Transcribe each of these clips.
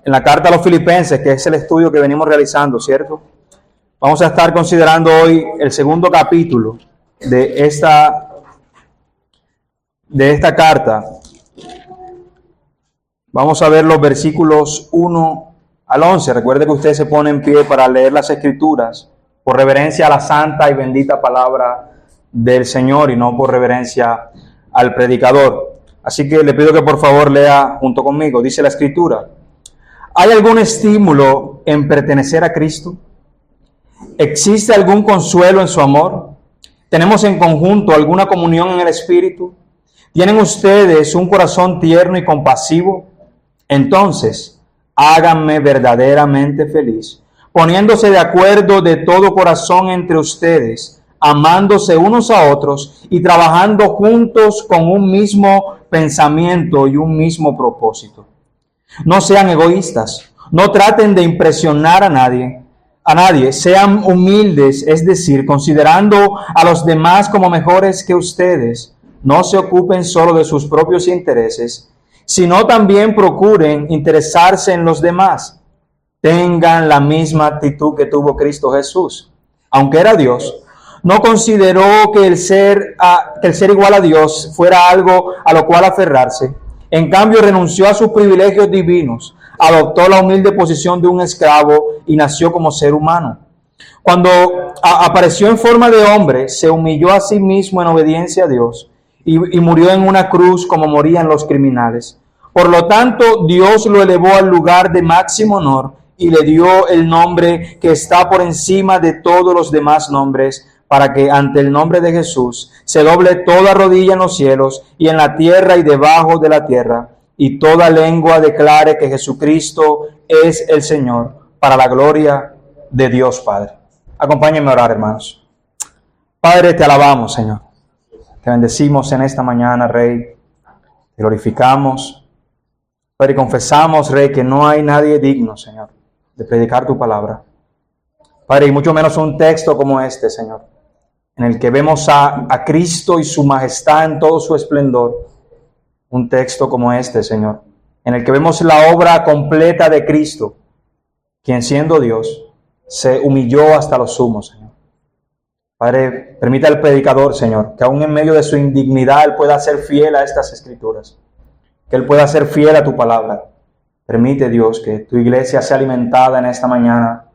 en la carta a los Filipenses, que es el estudio que venimos realizando, ¿cierto? Vamos a estar considerando hoy el segundo capítulo de esta carta. Vamos a ver los versículos 1 al 11. Recuerde que usted se pone en pie para leer las Escrituras por reverencia a la santa y bendita palabra del Señor y no por reverencia al predicador. Así que le pido que por favor lea junto conmigo. Dice la Escritura: ¿hay algún estímulo en pertenecer a Cristo? ¿Existe algún consuelo en su amor? ¿Tenemos en conjunto alguna comunión en el Espíritu? ¿Tienen ustedes un corazón tierno y compasivo? Entonces, háganme verdaderamente feliz, poniéndose de acuerdo de todo corazón entre ustedes, amándose unos a otros y trabajando juntos con un mismo pensamiento y un mismo propósito. No sean egoístas, no traten de impresionar a nadie, sean humildes, es decir, considerando a los demás como mejores que ustedes. No se ocupen solo de sus propios intereses, sino también procuren interesarse en los demás. Tengan la misma actitud que tuvo Cristo Jesús. Aunque era Dios, no consideró que el ser igual a Dios fuera algo a lo cual aferrarse. En cambio, renunció a sus privilegios divinos, adoptó la humilde posición de un esclavo y nació como ser humano. Cuando apareció en forma de hombre, se humilló a sí mismo en obediencia a Dios y murió en una cruz como morían los criminales. Por lo tanto, Dios lo elevó al lugar de máximo honor y le dio el nombre que está por encima de todos los demás nombres, para que ante el nombre de Jesús se doble toda rodilla en los cielos y en la tierra y debajo de la tierra, y toda lengua declare que Jesucristo es el Señor, para la gloria de Dios Padre. Acompáñenme a orar, hermanos. Padre, te alabamos, Señor. Te bendecimos en esta mañana, Rey. Te glorificamos. Padre, confesamos, Rey, que no hay nadie digno, Señor, de predicar tu palabra. Padre, y mucho menos un texto como este, Señor, en el que vemos a Cristo y su majestad en todo su esplendor. Un texto como este, Señor, en el que vemos la obra completa de Cristo, quien siendo Dios, se humilló hasta lo sumo, Señor. Padre, permita al predicador, Señor, que aún en medio de su indignidad Él pueda ser fiel a estas Escrituras, que Él pueda ser fiel a tu palabra. Permite, Dios, que tu iglesia sea alimentada en esta mañana.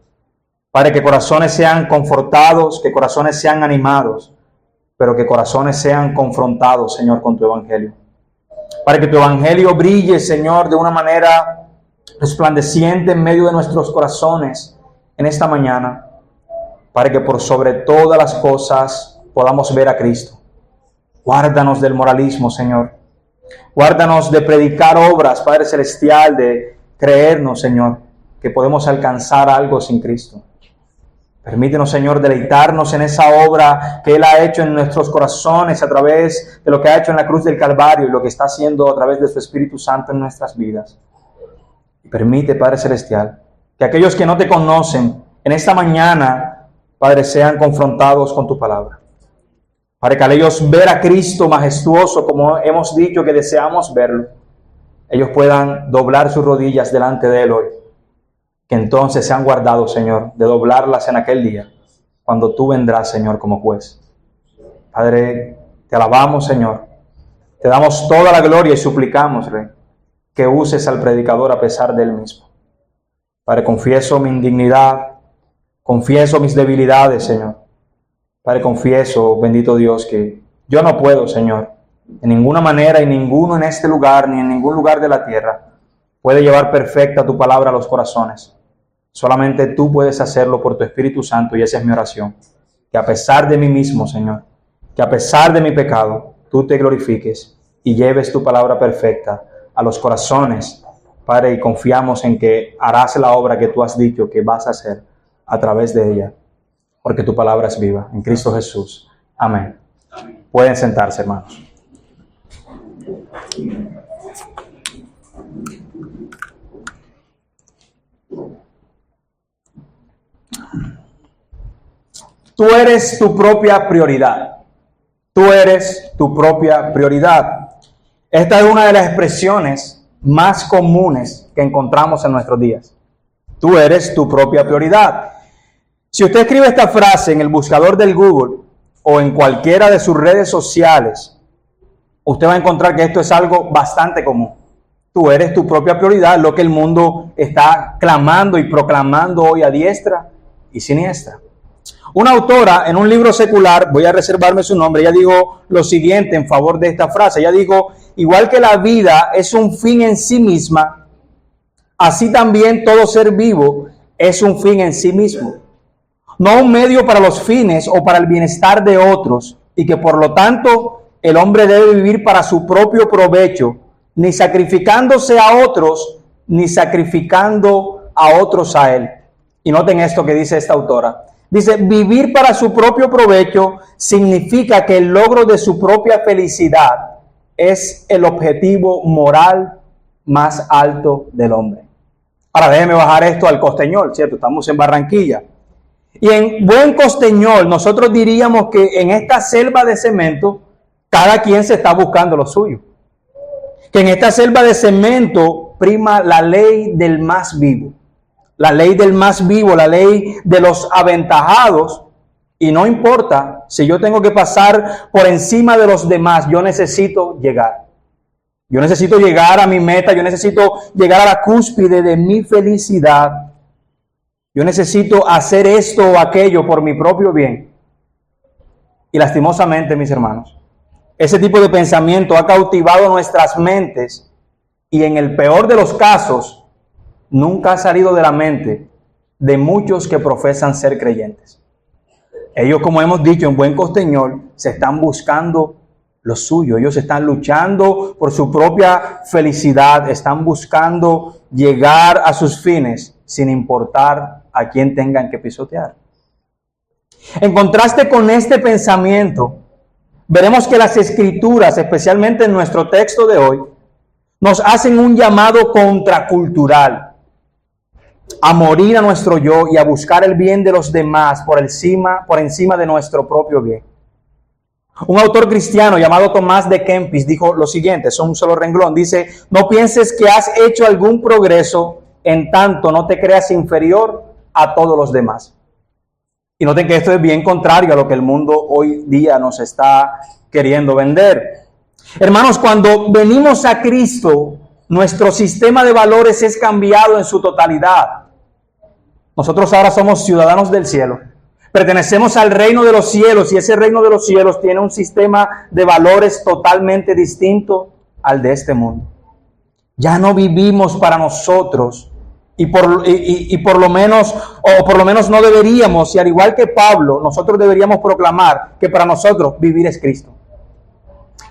Padre, que corazones sean confortados, que corazones sean animados, pero que corazones sean confrontados, Señor, con tu evangelio. Para que tu evangelio brille, Señor, de una manera resplandeciente en medio de nuestros corazones en esta mañana, para que por sobre todas las cosas podamos ver a Cristo. Guárdanos del moralismo, Señor. Guárdanos de predicar obras, Padre Celestial, de creernos, Señor, que podemos alcanzar algo sin Cristo. Permítenos, Señor, deleitarnos en esa obra que Él ha hecho en nuestros corazones a través de lo que ha hecho en la cruz del Calvario y lo que está haciendo a través de su Espíritu Santo en nuestras vidas. Y permite, Padre Celestial, que aquellos que no te conocen en esta mañana, Padre, sean confrontados con tu palabra. Para que al ellos ver a Cristo majestuoso, como hemos dicho que deseamos verlo, ellos puedan doblar sus rodillas delante de Él hoy. Que entonces sean guardados, Señor, de doblarlas en aquel día, cuando tú vendrás, Señor, como juez. Padre, te alabamos, Señor. Te damos toda la gloria y suplicamos, Rey, que uses al predicador a pesar de él mismo. Padre, confieso mi indignidad, confieso mis debilidades, Señor. Padre, confieso, bendito Dios, que yo no puedo, Señor, de ninguna manera y ninguno en este lugar, ni en ningún lugar de la tierra, puede llevar perfecta tu palabra a los corazones. Solamente tú puedes hacerlo por tu Espíritu Santo, y esa es mi oración. Que a pesar de mí mismo, Señor, que a pesar de mi pecado, tú te glorifiques y lleves tu palabra perfecta a los corazones, Padre, y confiamos en que harás la obra que tú has dicho que vas a hacer a través de ella, porque tu palabra es viva. En Cristo Jesús. Amén. Pueden sentarse, hermanos. Tú eres tu propia prioridad. Tú eres tu propia prioridad. Esta es una de las expresiones más comunes que encontramos en nuestros días. Tú eres tu propia prioridad. Si usted escribe esta frase en el buscador del Google o en cualquiera de sus redes sociales, usted va a encontrar que esto es algo bastante común. Tú eres tu propia prioridad, lo que el mundo está clamando y proclamando hoy a diestra y siniestra. Una autora en un libro secular, voy a reservarme su nombre, ella dijo lo siguiente en favor de esta frase. Ella dijo: igual que la vida es un fin en sí misma, así también todo ser vivo es un fin en sí mismo. No un medio para los fines o para el bienestar de otros, y que por lo tanto el hombre debe vivir para su propio provecho, ni sacrificándose a otros, ni sacrificando a otros a él. Y noten esto que dice esta autora. Dice: vivir para su propio provecho significa que el logro de su propia felicidad es el objetivo moral más alto del hombre. Ahora déjeme bajar esto al costeñol, ¿cierto? Estamos en Barranquilla. Y en buen costeñol nosotros diríamos que en esta selva de cemento cada quien se está buscando lo suyo. Que en esta selva de cemento prima la ley del más vivo. La ley del más vivo, la ley de los aventajados. Y no importa si yo tengo que pasar por encima de los demás, yo necesito llegar. Yo necesito llegar a mi meta, yo necesito llegar a la cúspide de mi felicidad. Yo necesito hacer esto o aquello por mi propio bien. Y lastimosamente, mis hermanos, ese tipo de pensamiento ha cautivado nuestras mentes y en el peor de los casos, nunca ha salido de la mente de muchos que profesan ser creyentes. Ellos, como hemos dicho en buen costeñol, se están buscando lo suyo. Ellos están luchando por su propia felicidad, están buscando llegar a sus fines sin importar a quién tengan que pisotear. En contraste con este pensamiento, veremos que las Escrituras, especialmente en nuestro texto de hoy, nos hacen un llamado contracultural a morir a nuestro yo y a buscar el bien de los demás por encima de nuestro propio bien. Un autor cristiano llamado Tomás de Kempis dijo lo siguiente, es un solo renglón, dice: no pienses que has hecho algún progreso en tanto no te creas inferior a todos los demás. Y noten que esto es bien contrario a lo que el mundo hoy día nos está queriendo vender. Hermanos, cuando venimos a Cristo, nuestro sistema de valores es cambiado en su totalidad. Nosotros ahora somos ciudadanos del cielo. Pertenecemos al reino de los cielos y ese reino de los cielos tiene un sistema de valores totalmente distinto al de este mundo. Ya no vivimos para nosotros y por lo menos no deberíamos, y al igual que Pablo, nosotros deberíamos proclamar que para nosotros vivir es Cristo.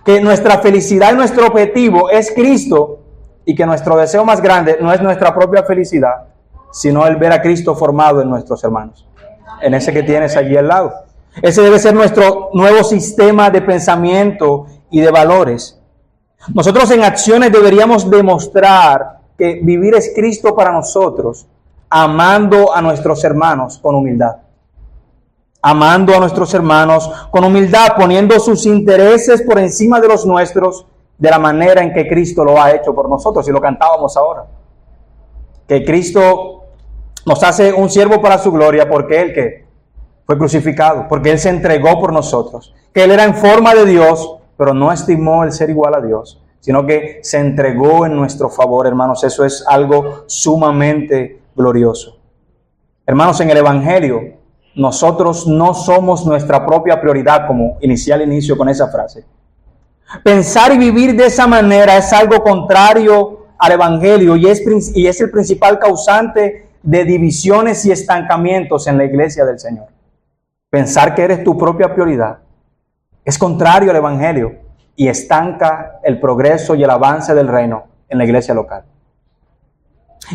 Que nuestra felicidad y nuestro objetivo es Cristo y que nuestro deseo más grande no es nuestra propia felicidad, sino el ver a Cristo formado en nuestros hermanos. En ese que tienes allí al lado. Ese debe ser nuestro nuevo sistema de pensamiento y de valores. Nosotros en acciones deberíamos demostrar que vivir es Cristo para nosotros, amando a nuestros hermanos con humildad. Amando a nuestros hermanos con humildad, poniendo sus intereses por encima de los nuestros, de la manera en que Cristo lo ha hecho por nosotros, y lo cantábamos ahora. Que Cristo nos hace un siervo para su gloria porque Él que fue crucificado, porque Él se entregó por nosotros, que Él era en forma de Dios, pero no estimó el ser igual a Dios, sino que se entregó en nuestro favor, hermanos. Eso es algo sumamente glorioso. Hermanos, en el Evangelio, nosotros no somos nuestra propia prioridad, como inicié al inicio con esa frase. Pensar y vivir de esa manera es algo contrario al Evangelio y es el principal causante de divisiones y estancamientos en la iglesia del Señor. Pensar que eres tu propia prioridad es contrario al Evangelio y estanca el progreso y el avance del reino en la iglesia local.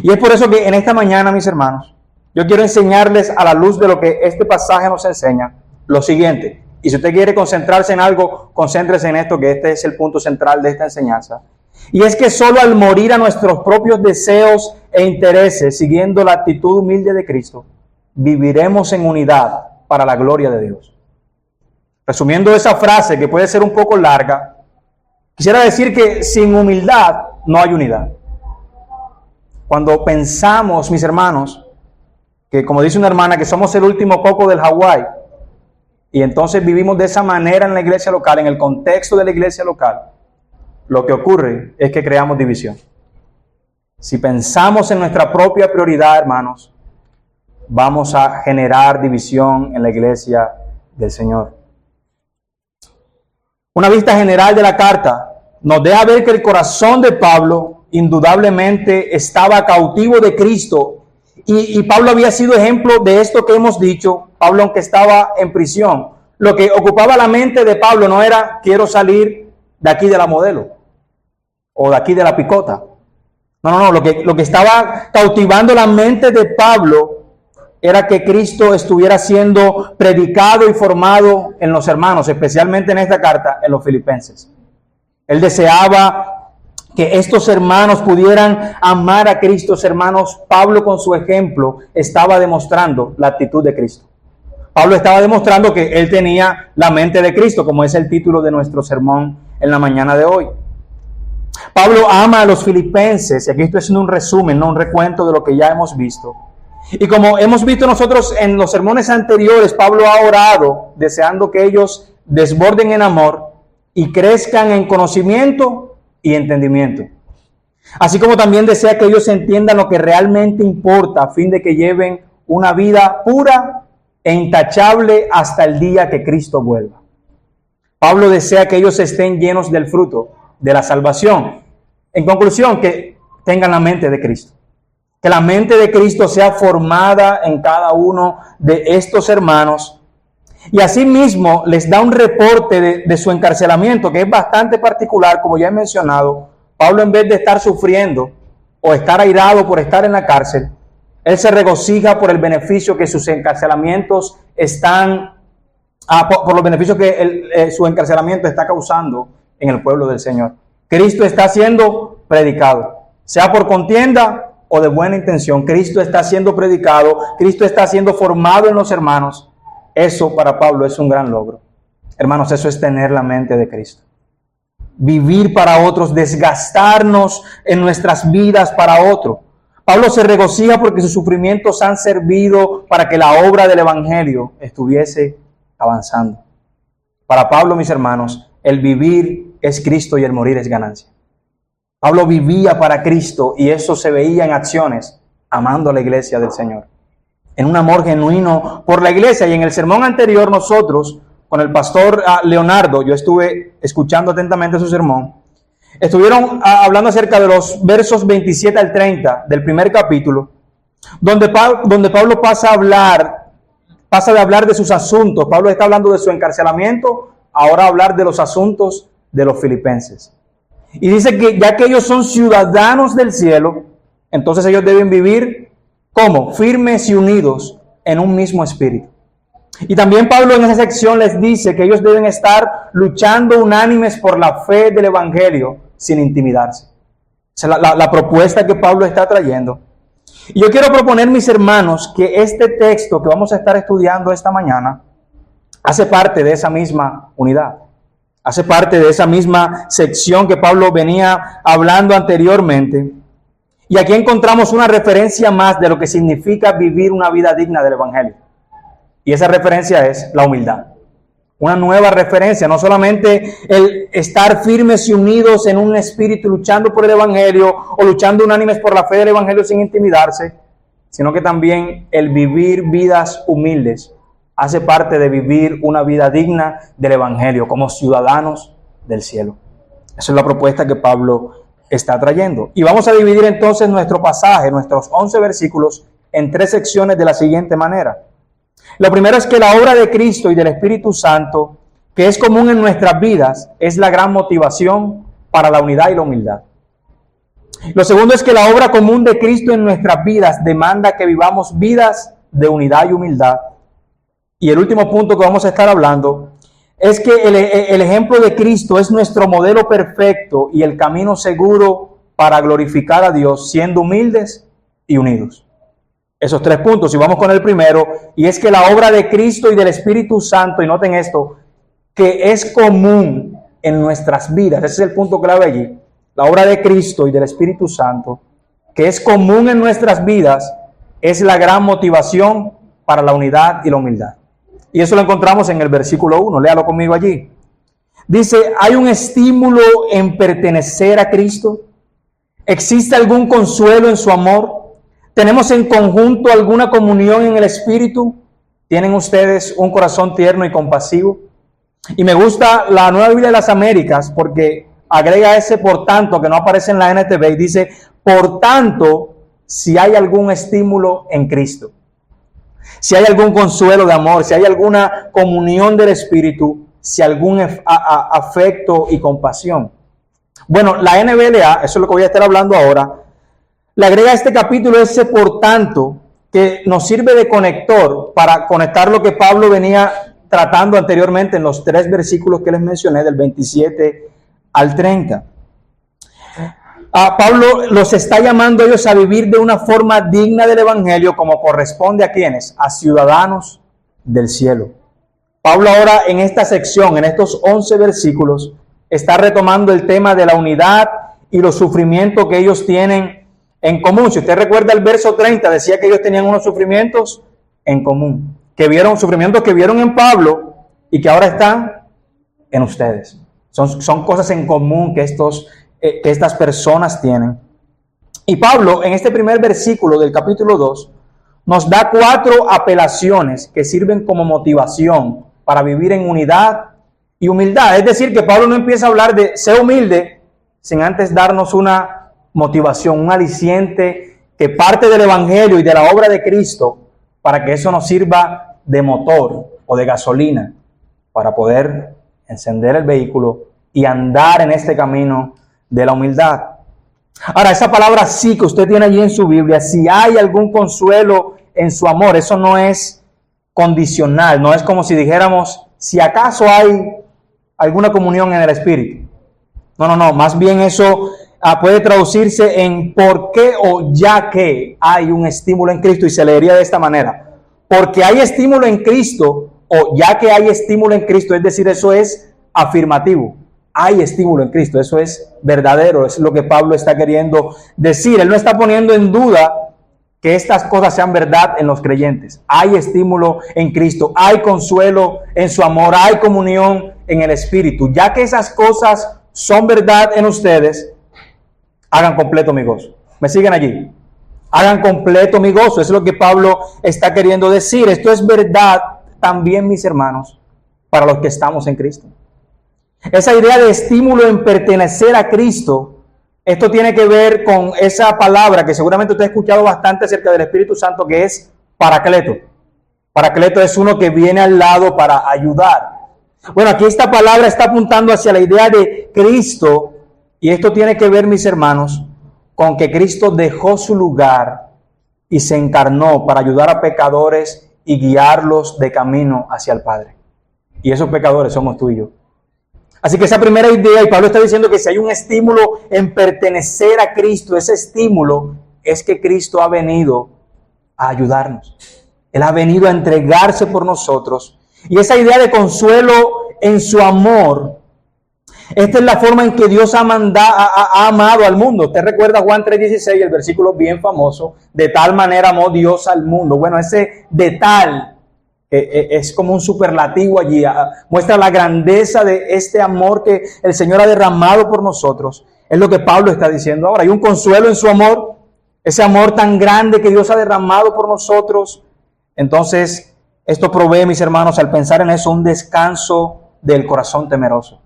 Y es por eso que en esta mañana, mis hermanos, yo quiero enseñarles a la luz de lo que este pasaje nos enseña, lo siguiente. Y si usted quiere concentrarse en algo, concéntrese en esto, que este es el punto central de esta enseñanza. Y es que solo al morir a nuestros propios deseos e intereses, siguiendo la actitud humilde de Cristo, viviremos en unidad para la gloria de Dios. Resumiendo esa frase, que puede ser un poco larga, quisiera decir que sin humildad no hay unidad. Cuando pensamos, mis hermanos, que como dice una hermana, que somos el último coco del Hawái, y entonces vivimos de esa manera en la iglesia local, en el contexto de la iglesia local, lo que ocurre es que creamos división. Si pensamos en nuestra propia prioridad, hermanos, vamos a generar división en la iglesia del Señor. Una vista general de la carta nos deja ver que el corazón de Pablo indudablemente estaba cautivo de Cristo. Y Pablo había sido ejemplo de esto que hemos dicho. Pablo, aunque estaba en prisión, lo que ocupaba la mente de Pablo no era quiero salir de aquí de la Modelo o de aquí de la Picota. No. Lo que estaba cautivando la mente de Pablo era que Cristo estuviera siendo predicado y formado en los hermanos, especialmente en esta carta, en los filipenses. Él deseaba que estos hermanos pudieran amar a Cristo. Hermanos, Pablo con su ejemplo estaba demostrando la actitud de Cristo. Pablo estaba demostrando que él tenía la mente de Cristo, como es el título de nuestro sermón en la mañana de hoy. Pablo ama a los filipenses, y aquí estoy haciendo un resumen, no un recuento de lo que ya hemos visto. Y como hemos visto nosotros en los sermones anteriores, Pablo ha orado deseando que ellos desborden en amor y crezcan en conocimiento y entendimiento. Así como también desea que ellos entiendan lo que realmente importa a fin de que lleven una vida pura e intachable hasta el día que Cristo vuelva. Pablo desea que ellos estén llenos del fruto de la salvación. En conclusión, que tengan la mente de Cristo. Que la mente de Cristo sea formada en cada uno de estos hermanos. Y asimismo les da un reporte de su encarcelamiento, que es bastante particular, como ya he mencionado. Pablo, en vez de estar sufriendo o estar airado por estar en la cárcel, él se regocija por el beneficio que sus encarcelamientos están, por los beneficios que su encarcelamiento está causando en el pueblo del Señor. Cristo está siendo predicado, sea por contienda o de buena intención. Cristo está siendo predicado, Cristo está siendo formado en los hermanos. Eso para Pablo es un gran logro. Hermanos, eso es tener la mente de Cristo. Vivir para otros, desgastarnos en nuestras vidas para otro. Pablo se regocija porque sus sufrimientos han servido para que la obra del Evangelio estuviese avanzando. Para Pablo, mis hermanos, el vivir es Cristo y el morir es ganancia. Pablo vivía para Cristo y eso se veía en acciones, amando a la iglesia del Señor. En un amor genuino por la iglesia. Y en el sermón anterior nosotros, con el pastor Leonardo, yo estuve escuchando atentamente su sermón, estuvieron hablando acerca de los versos 27 al 30 del primer capítulo, donde Pablo pasa de hablar de sus asuntos. Pablo está hablando de su encarcelamiento, ahora hablar de los asuntos de los filipenses. Y dice que ya que ellos son ciudadanos del cielo, entonces ellos deben vivir ¿cómo? Firmes y unidos en un mismo espíritu. Y también Pablo en esa sección les dice que ellos deben estar luchando unánimes por la fe del Evangelio sin intimidarse. Esa es la propuesta que Pablo está trayendo. Y yo quiero proponer, mis hermanos, que este texto que vamos a estar estudiando esta mañana hace parte de esa misma unidad. Hace parte de esa misma sección que Pablo venía hablando anteriormente. Y aquí encontramos una referencia más de lo que significa vivir una vida digna del Evangelio. Y esa referencia es la humildad. Una nueva referencia, no solamente el estar firmes y unidos en un espíritu luchando por el Evangelio o luchando unánimes por la fe del Evangelio sin intimidarse, sino que también el vivir vidas humildes hace parte de vivir una vida digna del Evangelio como ciudadanos del cielo. Esa es la propuesta que Pablo está trayendo. Y vamos a dividir entonces nuestro pasaje, nuestros 11 versículos, en 3 secciones de la siguiente manera. Lo primero es que la obra de Cristo y del Espíritu Santo, que es común en nuestras vidas, es la gran motivación para la unidad y la humildad. Lo segundo es que la obra común de Cristo en nuestras vidas demanda que vivamos vidas de unidad y humildad. Y el último punto que vamos a estar hablando es que el ejemplo de Cristo es nuestro modelo perfecto y el camino seguro para glorificar a Dios, siendo humildes y unidos. Esos 3 puntos, y vamos con el primero, y es que la obra de Cristo y del Espíritu Santo, y noten esto, que es común en nuestras vidas, ese es el punto clave allí, la obra de Cristo y del Espíritu Santo que es común en nuestras vidas, es la gran motivación para la unidad y la humildad. Y eso lo encontramos en el versículo 1. Léalo conmigo allí. Dice, ¿hay un estímulo en pertenecer a Cristo? ¿Existe algún consuelo en su amor? ¿Tenemos en conjunto alguna comunión en el Espíritu? ¿Tienen ustedes un corazón tierno y compasivo? Y me gusta la Nueva Biblia de las Américas porque agrega ese por tanto que no aparece en la NTV y dice, por tanto, si hay algún estímulo en Cristo, si hay algún consuelo de amor, si hay alguna comunión del Espíritu, si algún afecto y compasión. Bueno, la NBLA, eso es lo que voy a estar hablando ahora, le agrega a este capítulo ese por tanto que nos sirve de conector para conectar lo que Pablo venía tratando anteriormente en los 3 versículos que les mencioné, del 27 al 30. Pablo los está llamando a ellos a vivir de una forma digna del Evangelio, como corresponde a quienes, a ciudadanos del cielo. Pablo ahora en esta sección, en estos 11 versículos, está retomando el tema de la unidad y los sufrimientos que ellos tienen en común. Si usted recuerda el verso 30, decía que ellos tenían unos sufrimientos en común, que vieron sufrimientos que vieron en Pablo y que ahora están en ustedes. Son cosas en común que estas personas tienen. Y Pablo, en este primer versículo del capítulo 2, nos da 4 apelaciones que sirven como motivación para vivir en unidad y humildad. Es decir, que Pablo no empieza a hablar de ser humilde sin antes darnos una motivación, un aliciente que parte del Evangelio y de la obra de Cristo para que eso nos sirva de motor o de gasolina para poder encender el vehículo y andar en este camino de la humildad. Ahora, esa palabra sí que usted tiene allí en su Biblia, si hay algún consuelo en su amor, eso no es condicional, no es como si dijéramos, si acaso hay alguna comunión en el Espíritu. No, más bien eso puede traducirse en por qué o ya que hay un estímulo en Cristo, y se leería de esta manera. Porque hay estímulo en Cristo o ya que hay estímulo en Cristo, es decir, eso es afirmativo. Hay estímulo en Cristo, eso es verdadero, es lo que Pablo está queriendo decir. Él no está poniendo en duda que estas cosas sean verdad en los creyentes. Hay estímulo en Cristo, hay consuelo en su amor, hay comunión en el Espíritu. Ya que esas cosas son verdad en ustedes, hagan completo mi gozo. ¿Me siguen allí? Hagan completo mi gozo, eso es lo que Pablo está queriendo decir. Esto es verdad también, mis hermanos, para los que estamos en Cristo. Esa idea de estímulo en pertenecer a Cristo, esto tiene que ver con esa palabra que seguramente usted ha escuchado bastante acerca del Espíritu Santo, que es paracleto. Paracleto es uno que viene al lado para ayudar. Bueno, aquí esta palabra está apuntando hacia la idea de Cristo, y esto tiene que ver, mis hermanos, con que Cristo dejó su lugar y se encarnó para ayudar a pecadores y guiarlos de camino hacia el Padre. Y esos pecadores somos tú y yo. Así que esa primera idea, y Pablo está diciendo que si hay un estímulo en pertenecer a Cristo, ese estímulo es que Cristo ha venido a ayudarnos. Él ha venido a entregarse por nosotros. Y esa idea de consuelo en su amor, esta es la forma en que Dios ha amado al mundo. Usted recuerda Juan 3:16, el versículo bien famoso, de tal manera amó Dios al mundo. Bueno, ese de tal es como un superlativo allí, muestra la grandeza de este amor que el Señor ha derramado por nosotros. Es lo que Pablo está diciendo ahora. Hay un consuelo en su amor, ese amor tan grande que Dios ha derramado por nosotros. Entonces, esto provee, mis hermanos, al pensar en eso, un descanso del corazón temeroso.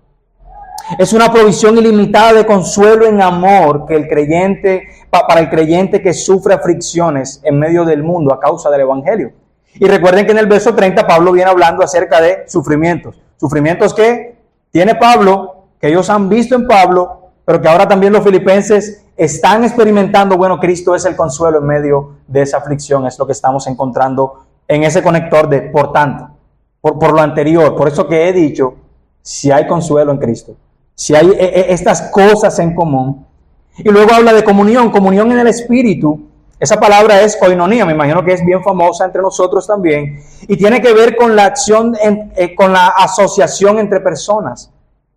Es una provisión ilimitada de consuelo en amor que el creyente, para el creyente que sufre aflicciones en medio del mundo a causa del Evangelio. Y recuerden que en el verso 30 Pablo viene hablando acerca de sufrimientos. Sufrimientos que tiene Pablo, que ellos han visto en Pablo, pero que ahora también los filipenses están experimentando. Bueno, Cristo es el consuelo en medio de esa aflicción. Es lo que estamos encontrando en ese conector de por tanto, por lo anterior. Por eso que he dicho, si hay consuelo en Cristo, si hay estas cosas en común. Y luego habla de comunión en el Espíritu. Esa palabra es koinonía, me imagino que es bien famosa entre nosotros también, y tiene que ver con la acción, con la asociación entre personas.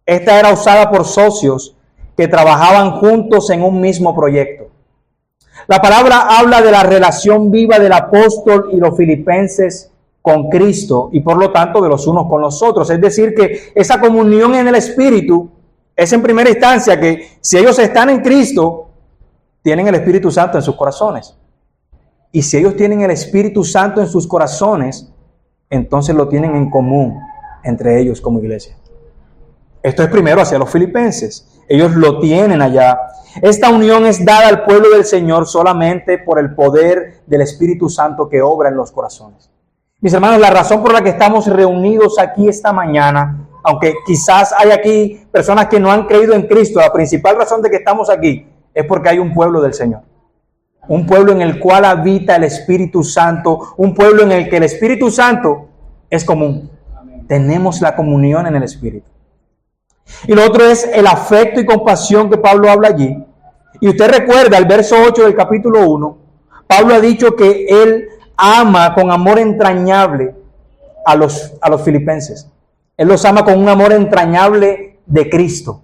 Esta era usada por socios que trabajaban juntos en un mismo proyecto. La palabra habla de la relación viva del apóstol y los filipenses con Cristo y por lo tanto de los unos con los otros. Es decir, que esa comunión en el Espíritu es en primera instancia que si ellos están en Cristo, tienen el Espíritu Santo en sus corazones. Y si ellos tienen el Espíritu Santo en sus corazones, entonces lo tienen en común entre ellos como iglesia. Esto es primero hacia los filipenses. Ellos lo tienen allá. Esta unión es dada al pueblo del Señor solamente por el poder del Espíritu Santo que obra en los corazones. Mis hermanos, la razón por la que estamos reunidos aquí esta mañana, aunque quizás hay aquí personas que no han creído en Cristo, la principal razón de que estamos aquí es porque hay un pueblo del Señor. Un pueblo en el cual habita el Espíritu Santo, un pueblo en el que el Espíritu Santo es común. Tenemos la comunión en el Espíritu. Y lo otro es el afecto y compasión que Pablo habla allí. Y usted recuerda el verso 8 del capítulo 1, Pablo ha dicho que él ama con amor entrañable a los filipenses. Él los ama con un amor entrañable de Cristo.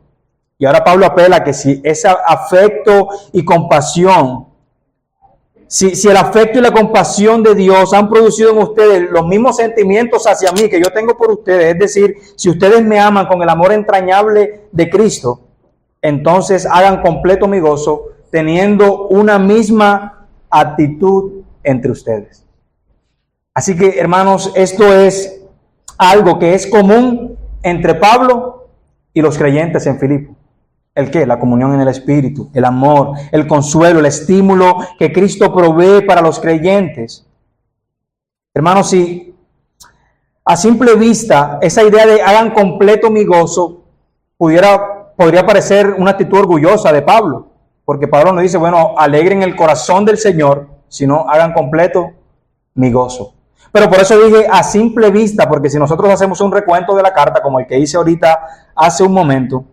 Y ahora Pablo apela que si ese afecto y compasión, si el afecto y la compasión de Dios han producido en ustedes los mismos sentimientos hacia mí que yo tengo por ustedes, es decir, si ustedes me aman con el amor entrañable de Cristo, entonces hagan completo mi gozo teniendo una misma actitud entre ustedes. Así que, hermanos, esto es algo que es común entre Pablo y los creyentes en Filipo. ¿El qué? La comunión en el Espíritu, el amor, el consuelo, el estímulo que Cristo provee para los creyentes. Hermanos, si a simple vista esa idea de hagan completo mi gozo podría parecer una actitud orgullosa de Pablo, porque Pablo nos dice, bueno, alegren el corazón del Señor, sino hagan completo mi gozo. Pero por eso dije a simple vista, porque si nosotros hacemos un recuento de la carta, como el que hice ahorita hace un momento,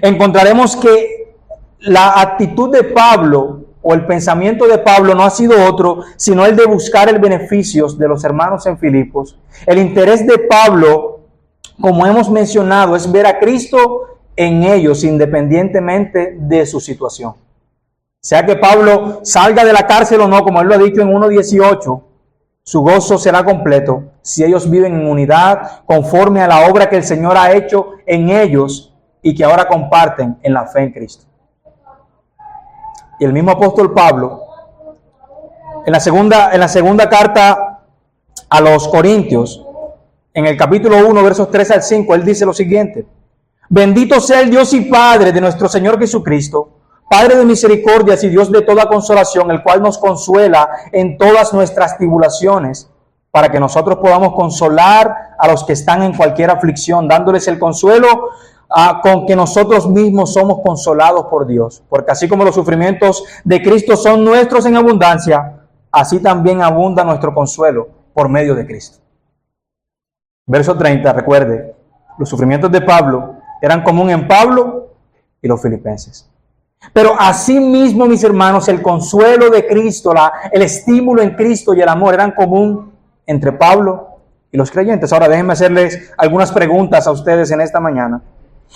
encontraremos que la actitud de Pablo o el pensamiento de Pablo no ha sido otro, sino el de buscar el beneficio de los hermanos en Filipos. El interés de Pablo, como hemos mencionado, es ver a Cristo en ellos independientemente de su situación. Sea que Pablo salga de la cárcel o no, como él lo ha dicho en 1:18, su gozo será completo si ellos viven en unidad conforme a la obra que el Señor ha hecho en ellos y que ahora comparten en la fe en Cristo. Y el mismo apóstol Pablo, en la segunda carta a los Corintios, en el capítulo 1, versos 3 al 5, él dice lo siguiente: bendito sea el Dios y Padre de nuestro Señor Jesucristo, Padre de misericordias y Dios de toda consolación, el cual nos consuela en todas nuestras tribulaciones, para que nosotros podamos consolar a los que están en cualquier aflicción, dándoles el consuelo con que nosotros mismos somos consolados por Dios. Porque así como los sufrimientos de Cristo son nuestros en abundancia, así también abunda nuestro consuelo por medio de Cristo. Verso 30, recuerde, los sufrimientos de Pablo eran común en Pablo y los filipenses. Pero asimismo, mis hermanos, el consuelo de Cristo, el estímulo en Cristo y el amor eran común entre Pablo y los creyentes. Ahora déjenme hacerles algunas preguntas a ustedes en esta mañana.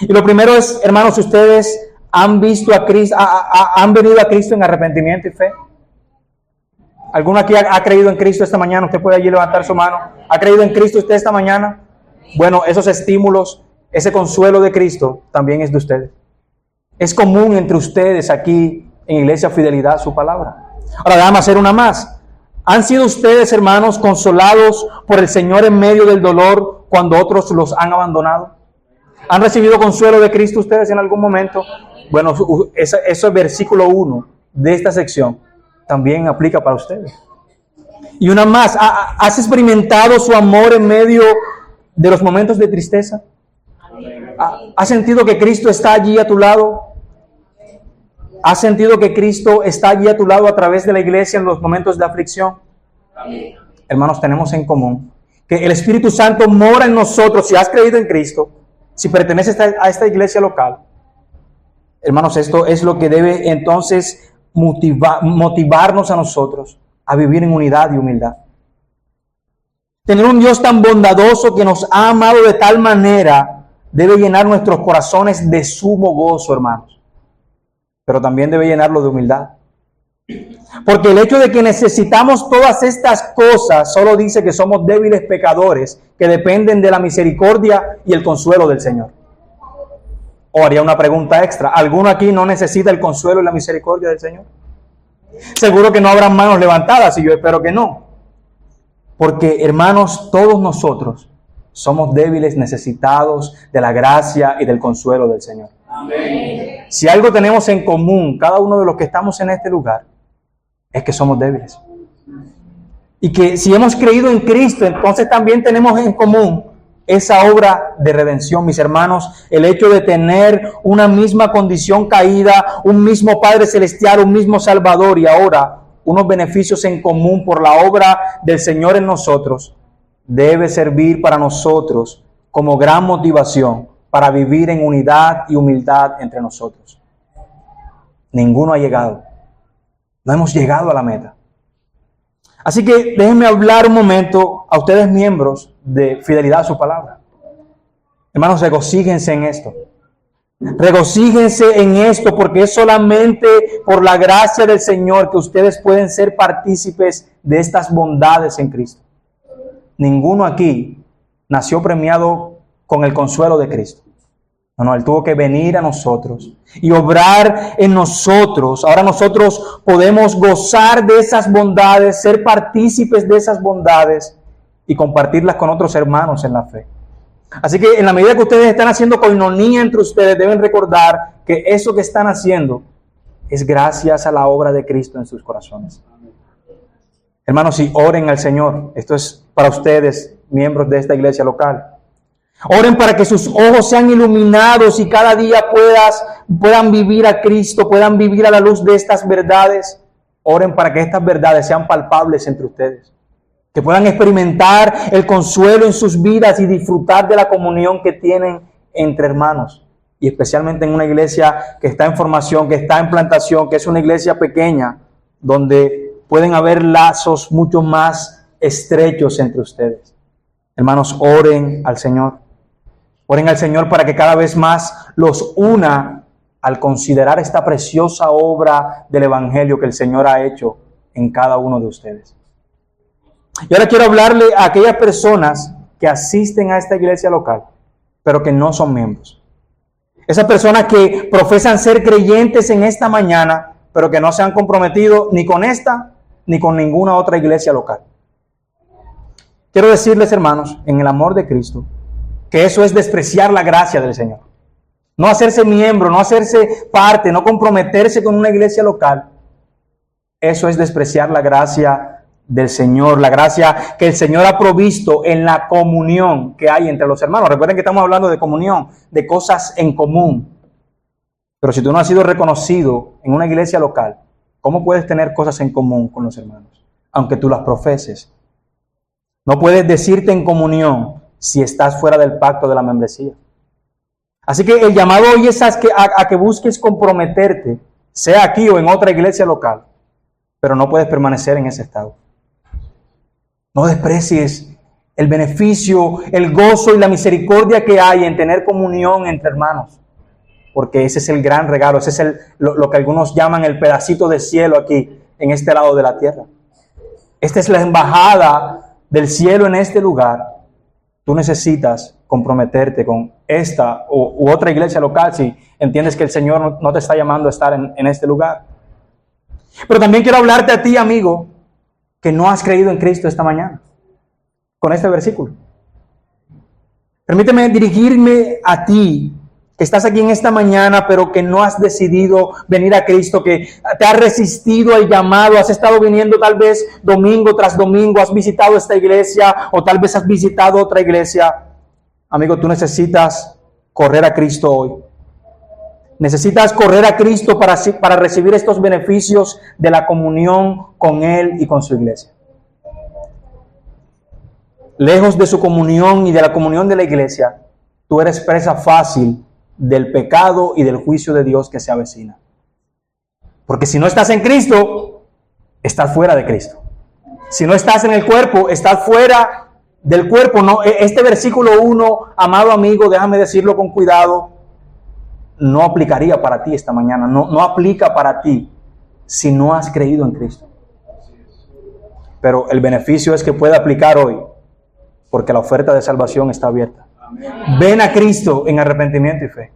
Y lo primero es, hermanos, ¿ustedes han visto a Cristo, han venido a Cristo en arrepentimiento y fe? ¿Alguno aquí ha creído en Cristo esta mañana? Usted puede allí levantar su mano. ¿Ha creído en Cristo usted esta mañana? Bueno, esos estímulos, ese consuelo de Cristo también es de ustedes. Es común entre ustedes aquí en Iglesia Fidelidad su palabra. Ahora déjame hacer una más. ¿Han sido ustedes, hermanos, consolados por el Señor en medio del dolor cuando otros los han abandonado? ¿Han recibido consuelo de Cristo ustedes en algún momento? Bueno, ese versículo 1 de esta sección también aplica para ustedes. Y una más, ¿has experimentado su amor en medio de los momentos de tristeza? ¿Has sentido que Cristo está allí a tu lado? ¿Has sentido que Cristo está allí a tu lado a través de la iglesia en los momentos de aflicción? Amén. Hermanos, tenemos en común que el Espíritu Santo mora en nosotros. Si has creído en Cristo, si perteneces a esta iglesia local, hermanos, esto es lo que debe entonces motivarnos a nosotros a vivir en unidad y humildad. Tener un Dios tan bondadoso que nos ha amado de tal manera debe llenar nuestros corazones de sumo gozo, hermanos. Pero también debe llenarlo de humildad. Porque el hecho de que necesitamos todas estas cosas solo dice que somos débiles pecadores que dependen de la misericordia y el consuelo del Señor. O haría una pregunta extra: ¿alguno aquí no necesita el consuelo y la misericordia del Señor? Seguro que no habrán manos levantadas, y yo espero que no. Porque, hermanos, todos nosotros somos débiles, necesitados de la gracia y del consuelo del Señor. Amén. Si algo tenemos en común, cada uno de los que estamos en este lugar, es que somos débiles. Y que si hemos creído en Cristo, entonces también tenemos en común esa obra de redención, mis hermanos. El hecho de tener una misma condición caída, un mismo Padre Celestial, un mismo Salvador, y ahora unos beneficios en común por la obra del Señor en nosotros, debe servir para nosotros como gran motivación para vivir en unidad y humildad entre nosotros. Ninguno ha llegado. No hemos llegado a la meta. Así que déjenme hablar un momento a ustedes, miembros de Fidelidad a su Palabra. Hermanos, regocíjense en esto. Regocíjense en esto, porque es solamente por la gracia del Señor que ustedes pueden ser partícipes de estas bondades en Cristo. Ninguno aquí nació premiado con el consuelo de Cristo. No, Él tuvo que venir a nosotros y obrar en nosotros. Ahora nosotros podemos gozar de esas bondades, ser partícipes de esas bondades y compartirlas con otros hermanos en la fe. Así que en la medida que ustedes están haciendo coinonía entre ustedes, deben recordar que eso que están haciendo es gracias a la obra de Cristo en sus corazones. Hermanos, si oren al Señor. Esto es para ustedes, miembros de esta iglesia local. Oren para que sus ojos sean iluminados y cada día puedan vivir a Cristo, puedan vivir a la luz de estas verdades. Oren para que estas verdades sean palpables entre ustedes, que puedan experimentar el consuelo en sus vidas y disfrutar de la comunión que tienen entre hermanos. Y especialmente en una iglesia que está en formación, que está en plantación, que es una iglesia pequeña, donde pueden haber lazos mucho más estrechos entre ustedes. Hermanos, oren al Señor. Oren al Señor para que cada vez más los una al considerar esta preciosa obra del Evangelio que el Señor ha hecho en cada uno de ustedes. Y ahora quiero hablarle a aquellas personas que asisten a esta iglesia local, pero que no son miembros. Esas personas que profesan ser creyentes en esta mañana, pero que no se han comprometido ni con esta ni con ninguna otra iglesia local. Quiero decirles, hermanos, en el amor de Cristo, que eso es despreciar la gracia del Señor. No hacerse miembro, no hacerse parte, no comprometerse con una iglesia local. Eso es despreciar la gracia del Señor, la gracia que el Señor ha provisto en la comunión que hay entre los hermanos. Recuerden que estamos hablando de comunión, de cosas en común. Pero si tú no has sido reconocido en una iglesia local, ¿cómo puedes tener cosas en común con los hermanos? Aunque tú las profeses. No puedes decirte en comunión si estás fuera del pacto de la membresía. Así que el llamado hoy es a que busques comprometerte, sea aquí o en otra iglesia local, pero no puedes permanecer en ese estado. No desprecies el beneficio, el gozo y la misericordia que hay en tener comunión entre hermanos, porque ese es el gran regalo, ese es lo que algunos llaman el pedacito de cielo aquí, en este lado de la tierra. Esta es la embajada del cielo en este lugar. Tú necesitas comprometerte con esta u otra iglesia local si entiendes que el Señor no te está llamando a estar en este lugar. Pero también quiero hablarte a ti, amigo, que no has creído en Cristo esta mañana, con este versículo. Permíteme dirigirme a ti, que estás aquí en esta mañana, pero que no has decidido venir a Cristo, que te has resistido al llamado, has estado viniendo tal vez domingo tras domingo, has visitado esta iglesia o tal vez has visitado otra iglesia. Amigo, tú necesitas correr a Cristo hoy. Necesitas correr a Cristo para recibir estos beneficios de la comunión con Él y con su iglesia. Lejos de su comunión y de la comunión de la iglesia, tú eres presa fácil del pecado y del juicio de Dios que se avecina. Porque si no estás en Cristo, estás fuera de Cristo. Si no estás en el cuerpo, estás fuera del cuerpo. No, este versículo 1, amado amigo, déjame decirlo con cuidado, no aplicaría para ti esta mañana. No aplica para ti si no has creído en Cristo. Pero el beneficio es que puede aplicar hoy, porque la oferta de salvación está abierta. Ven a Cristo en arrepentimiento y fe.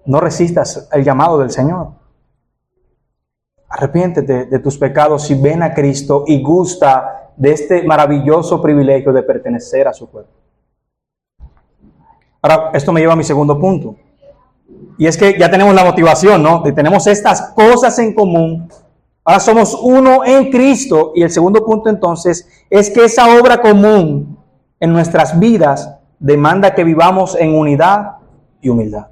No resistas el llamado del Señor. Arrepiéntete de tus pecados y ven a Cristo y gusta de este maravilloso privilegio de pertenecer a su cuerpo. Ahora, esto me lleva a mi segundo punto. Y es que ya tenemos la motivación, ¿no? Y tenemos estas cosas en común. Ahora somos uno en Cristo. Y el segundo punto entonces es que esa obra común en nuestras vidas demanda que vivamos en unidad y humildad.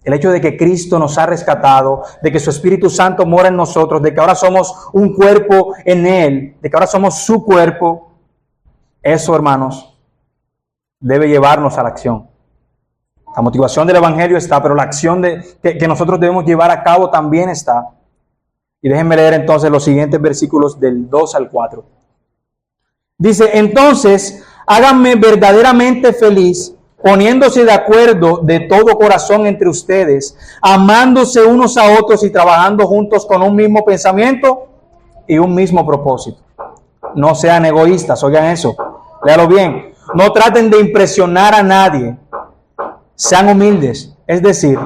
El hecho de que Cristo nos ha rescatado, de que su Espíritu Santo mora en nosotros, de que ahora somos un cuerpo en Él, de que ahora somos su cuerpo, eso, hermanos, debe llevarnos a la acción. La motivación del Evangelio está, pero la acción que nosotros debemos llevar a cabo también está. Y déjenme leer entonces los siguientes versículos del 2 al 4. Dice, entonces, háganme verdaderamente feliz, poniéndose de acuerdo de todo corazón entre ustedes, amándose unos a otros y trabajando juntos con un mismo pensamiento y un mismo propósito. No sean egoístas, oigan eso, léalo bien. No traten de impresionar a nadie. Sean humildes, es decir,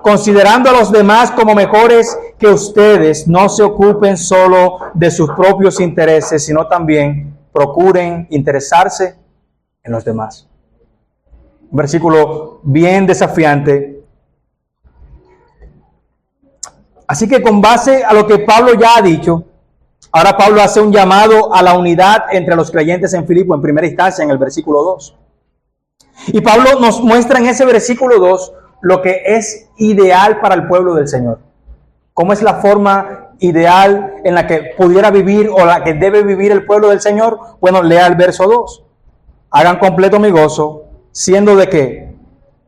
considerando a los demás como mejores que ustedes, no se ocupen solo de sus propios intereses, sino también procuren interesarse en los demás. Un versículo bien desafiante. Así que con base a lo que Pablo ya ha dicho, ahora Pablo hace un llamado a la unidad entre los creyentes en Filipo en primera instancia en el versículo 2. Y Pablo nos muestra en ese versículo 2 lo que es ideal para el pueblo del Señor. ¿Cómo es la forma ideal en la que pudiera vivir o la que debe vivir el pueblo del Señor? Bueno, lea el verso 2. Hagan completo mi gozo, siendo de qué?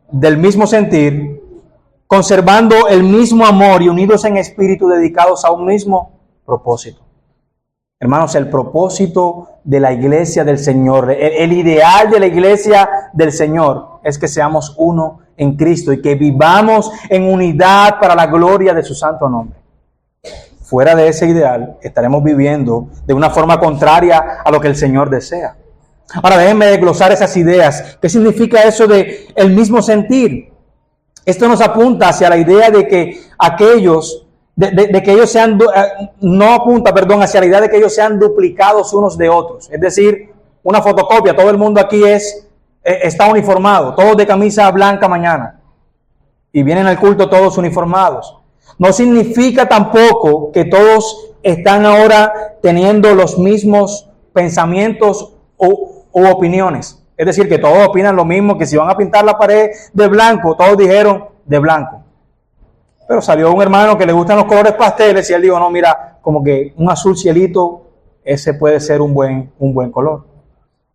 Del mismo sentir, conservando el mismo amor y unidos en espíritu, dedicados a un mismo propósito. Hermanos, el propósito de la iglesia del Señor, el ideal de la iglesia del Señor es que seamos uno en Cristo y que vivamos en unidad para la gloria de su santo nombre. Fuera de ese ideal, estaremos viviendo de una forma contraria a lo que el Señor desea. Ahora déjenme desglosar esas ideas. ¿Qué significa eso de el mismo sentir? Esto nos apunta hacia la idea de que aquellos, de que ellos sean, no apunta, perdón, hacia la idea de que ellos sean duplicados unos de otros. Es decir, una fotocopia, todo el mundo aquí está uniformado, todos de camisa blanca mañana. Y vienen al culto todos uniformados. No significa tampoco que todos están ahora teniendo los mismos pensamientos u opiniones. Es decir, que todos opinan lo mismo, que si van a pintar la pared de blanco, todos dijeron de blanco. Pero salió un hermano que le gustan los colores pasteles y él dijo, no, mira, como que un azul cielito, ese puede ser un buen color.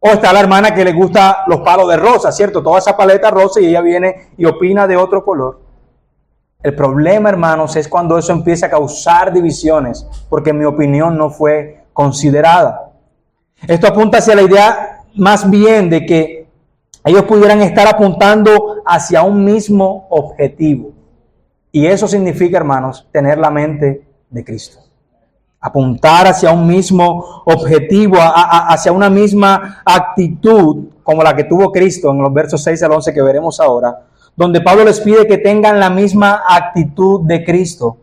O está la hermana que le gusta los palos de rosa, ¿cierto? Toda esa paleta rosa y ella viene y opina de otro color. El problema, hermanos, es cuando eso empieza a causar divisiones, porque mi opinión no fue considerada. Esto apunta hacia la idea más bien de que ellos pudieran estar apuntando hacia un mismo objetivo. Y eso significa, hermanos, tener la mente de Cristo. Apuntar hacia un mismo objetivo, hacia una misma actitud como la que tuvo Cristo en los versos 6 al 11 que veremos ahora, donde Pablo les pide que tengan la misma actitud de Cristo.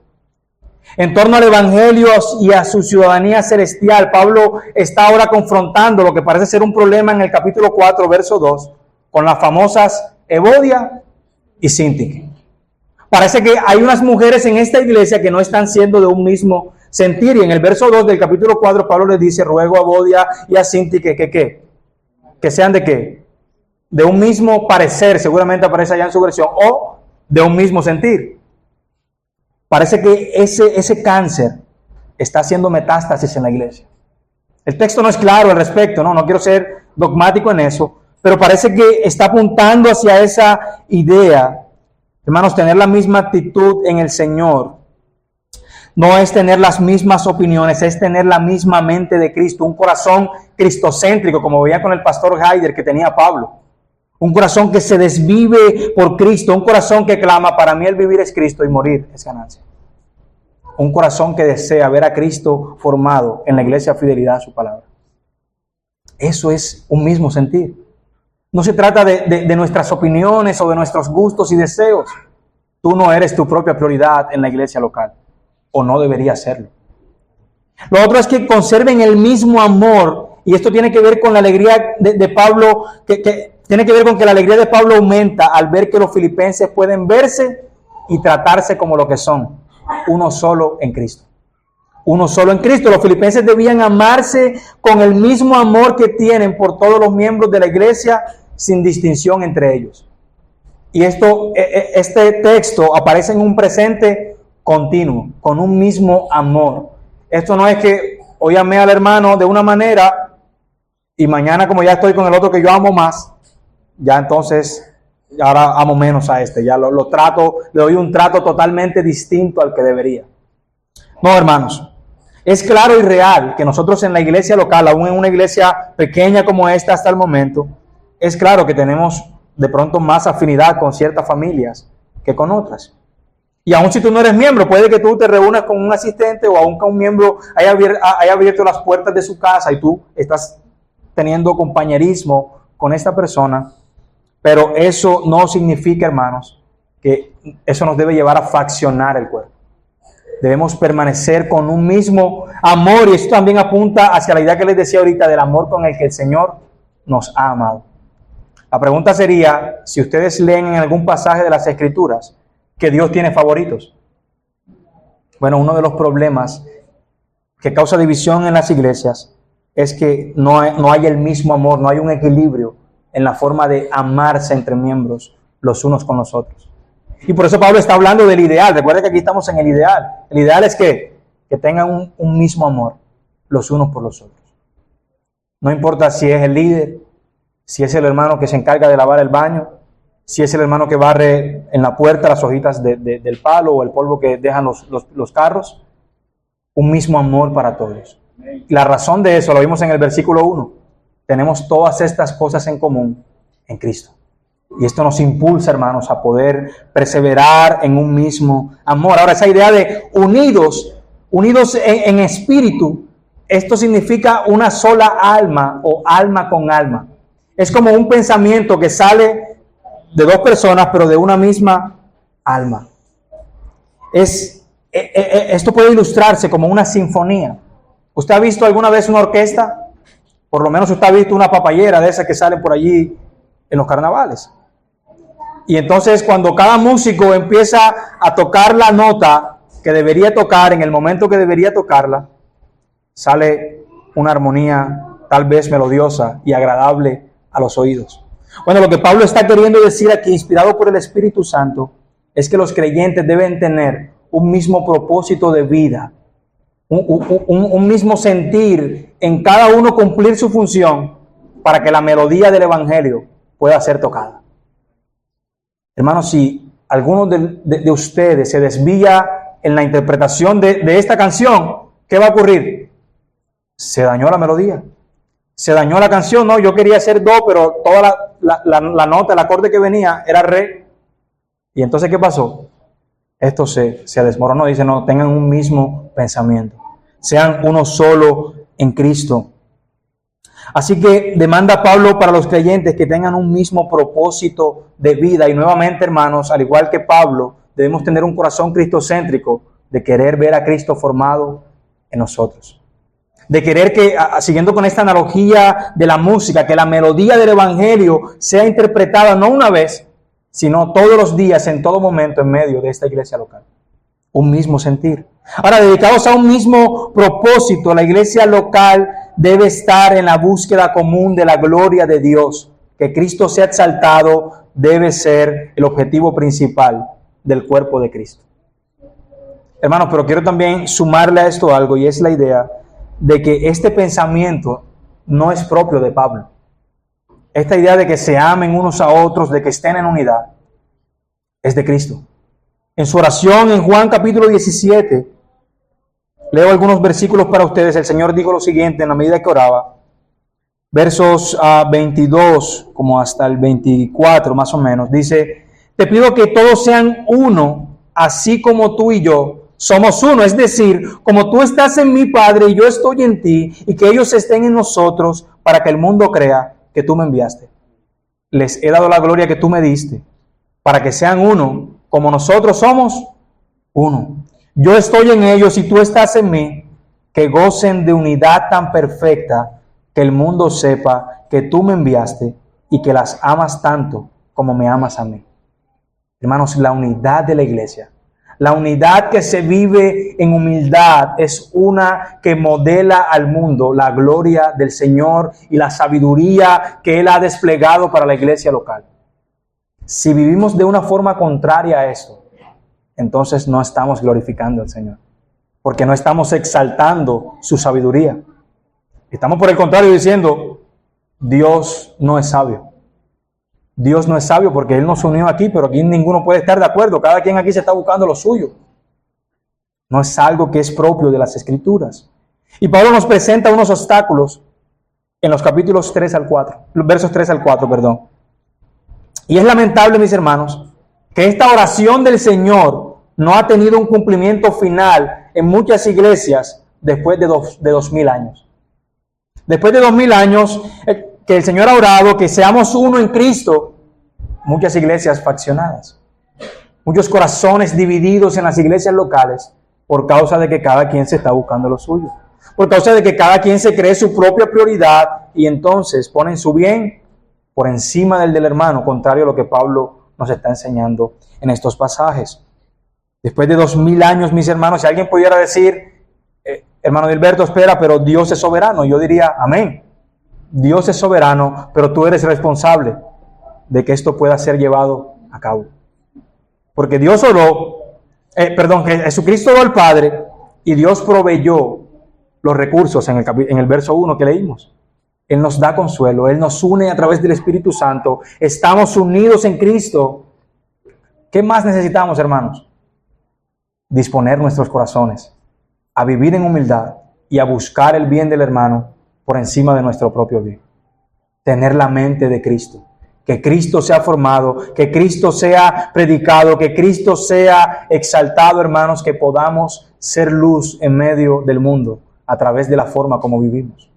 En torno al Evangelio y a su ciudadanía celestial, Pablo está ahora confrontando lo que parece ser un problema en el capítulo 4, verso 2, con las famosas Evodia y Síntique. Parece que hay unas mujeres en esta iglesia que no están siendo de un mismo sentir. Y en el verso 2 del capítulo 4, Pablo les dice, ruego a Evodia y a Síntique que sean de qué? De un mismo parecer, seguramente aparece allá en su versión, o de un mismo sentir. Parece que ese cáncer está haciendo metástasis en la iglesia. El texto no es claro al respecto, no quiero ser dogmático en eso, pero parece que está apuntando hacia esa idea. Hermanos, tener la misma actitud en el Señor no es tener las mismas opiniones, es tener la misma mente de Cristo, un corazón cristocéntrico, como veía con el pastor Haider que tenía Pablo. Un corazón que se desvive por Cristo, un corazón que clama, para mí el vivir es Cristo y morir es ganancia. Un corazón que desea ver a Cristo formado en la iglesia fidelidad a su palabra. Eso es un mismo sentir. No se trata de nuestras opiniones o de nuestros gustos y deseos. Tú no eres tu propia prioridad en la iglesia local, o no deberías serlo. Lo otro es que conserven el mismo amor, y esto tiene que ver con la alegría de Pablo, que tiene que ver con que la alegría de Pablo aumenta al ver que los filipenses pueden verse y tratarse como lo que son, uno solo en Cristo. Uno solo en Cristo. Los filipenses debían amarse con el mismo amor que tienen por todos los miembros de la iglesia, sin distinción entre ellos. Y este texto aparece en un presente continuo, con un mismo amor. Esto no es que hoy amé al hermano de una manera y mañana, como ya estoy con el otro que yo amo más, ya entonces ahora amo menos a este, ya lo trato, le doy un trato totalmente distinto al que debería. No, hermanos, es claro y real que nosotros en la iglesia local, aún en una iglesia pequeña como esta hasta el momento, es claro que tenemos de pronto más afinidad con ciertas familias que con otras. Y aun si tú no eres miembro, puede que tú te reúnas con un asistente o aún con un miembro haya abierto las puertas de su casa y tú estás teniendo compañerismo con esta persona. Pero eso no significa, hermanos, que eso nos debe llevar a faccionar el cuerpo. Debemos permanecer con un mismo amor, y esto también apunta hacia la idea que les decía ahorita del amor con el que el Señor nos ha amado. La pregunta sería, si ustedes leen en algún pasaje de las Escrituras que Dios tiene favoritos. Bueno, uno de los problemas que causa división en las iglesias es que no hay el mismo amor, no hay un equilibrio en la forma de amarse entre miembros los unos con los otros. Y por eso Pablo está hablando del ideal. Recuerda que aquí estamos en el ideal. El ideal es que tengan un mismo amor los unos por los otros. No importa si es el líder, si es el hermano que se encarga de lavar el baño, si es el hermano que barre en la puerta las hojitas del palo o el polvo que dejan los carros. Un mismo amor para todos. La razón de eso lo vimos en el versículo 1. Tenemos todas estas cosas en común en Cristo. Y esto nos impulsa, hermanos, a poder perseverar en un mismo amor. Ahora, esa idea de unidos en espíritu, esto significa una sola alma o alma con alma. Es como un pensamiento que sale de dos personas, pero de una misma alma. Esto puede ilustrarse como una sinfonía. ¿Usted ha visto alguna vez una orquesta? Por lo menos usted ha visto una papayera de esas que salen por allí en los carnavales. Y entonces cuando cada músico empieza a tocar la nota que debería tocar en el momento que debería tocarla, sale una armonía tal vez melodiosa y agradable a los oídos. Bueno, lo que Pablo está queriendo decir aquí, inspirado por el Espíritu Santo, es que los creyentes deben tener un mismo propósito de vida, un mismo sentir, en cada uno cumplir su función para que la melodía del Evangelio pueda ser tocada. Hermanos, si alguno de ustedes se desvía en la interpretación de esta canción, ¿qué va a ocurrir? Se dañó la melodía. Se dañó la canción. No, yo quería hacer do, pero toda la nota, el acorde que venía era re. Y entonces, ¿qué pasó? Esto se desmoronó. Dice, no, tengan un mismo pensamiento. Sean uno solo en Cristo. Así que demanda Pablo para los creyentes que tengan un mismo propósito de vida. Y nuevamente, hermanos, al igual que Pablo, debemos tener un corazón cristocéntrico de querer ver a Cristo formado en nosotros. De querer que, siguiendo con esta analogía de la música, que la melodía del Evangelio sea interpretada no una vez, sino todos los días, en todo momento, en medio de esta iglesia local. Un mismo sentir. Ahora, dedicados a un mismo propósito, la iglesia local debe estar en la búsqueda común de la gloria de Dios. Que Cristo sea exaltado debe ser el objetivo principal del cuerpo de Cristo. Hermanos, pero quiero también sumarle a esto algo, y es la idea de que este pensamiento no es propio de Pablo. Esta idea de que se amen unos a otros, de que estén en unidad, es de Cristo. En su oración en Juan capítulo 17, leo algunos versículos para ustedes. El Señor dijo lo siguiente en la medida que oraba. Versos 22 como hasta el 24 más o menos. Dice, te pido que todos sean uno, así como tú y yo somos uno, es decir, como tú estás en mí, Padre, y yo estoy en ti, y que ellos estén en nosotros, para que el mundo crea que tú me enviaste. Les he dado la gloria que tú me diste, para que sean uno, como nosotros somos uno. Yo estoy en ellos y tú estás en mí, que gocen de unidad tan perfecta, que el mundo sepa que tú me enviaste y que las amas tanto como me amas a mí. Hermanos, la unidad de la iglesia, la unidad que se vive en humildad, es una que modela al mundo la gloria del Señor y la sabiduría que Él ha desplegado para la iglesia local. Si vivimos de una forma contraria a eso, entonces no estamos glorificando al Señor, porque no estamos exaltando su sabiduría. Estamos por el contrario diciendo, Dios no es sabio. Dios no es sabio porque Él nos unió aquí, pero aquí ninguno puede estar de acuerdo. Cada quien aquí se está buscando lo suyo. No es algo que es propio de las Escrituras. Y Pablo nos presenta unos obstáculos en los capítulos 3 al 4, versos 3 al 4, perdón. Y es lamentable, mis hermanos, que esta oración del Señor no ha tenido un cumplimiento final en muchas iglesias después de 2000 años. Después de 2000 años que el Señor ha orado que seamos uno en Cristo, muchas iglesias faccionadas, muchos corazones divididos en las iglesias locales por causa de que cada quien se está buscando lo suyo, por causa de que cada quien se cree su propia prioridad y entonces ponen su bien por encima del hermano, contrario a lo que Pablo nos está enseñando en estos pasajes. Después de 2000 años, mis hermanos, si alguien pudiera decir, hermano Gilberto, espera, pero Dios es soberano, yo diría, amén. Dios es soberano, pero tú eres responsable de que esto pueda ser llevado a cabo. Porque Dios oró, que Jesucristo oró al Padre y Dios proveyó los recursos en el verso 1 que leímos. Él nos da consuelo, Él nos une a través del Espíritu Santo, estamos unidos en Cristo. ¿Qué más necesitamos, hermanos? Disponer nuestros corazones a vivir en humildad y a buscar el bien del hermano por encima de nuestro propio bien. Tener la mente de Cristo. Que Cristo sea formado, que Cristo sea predicado, que Cristo sea exaltado, hermanos, que podamos ser luz en medio del mundo a través de la forma como vivimos.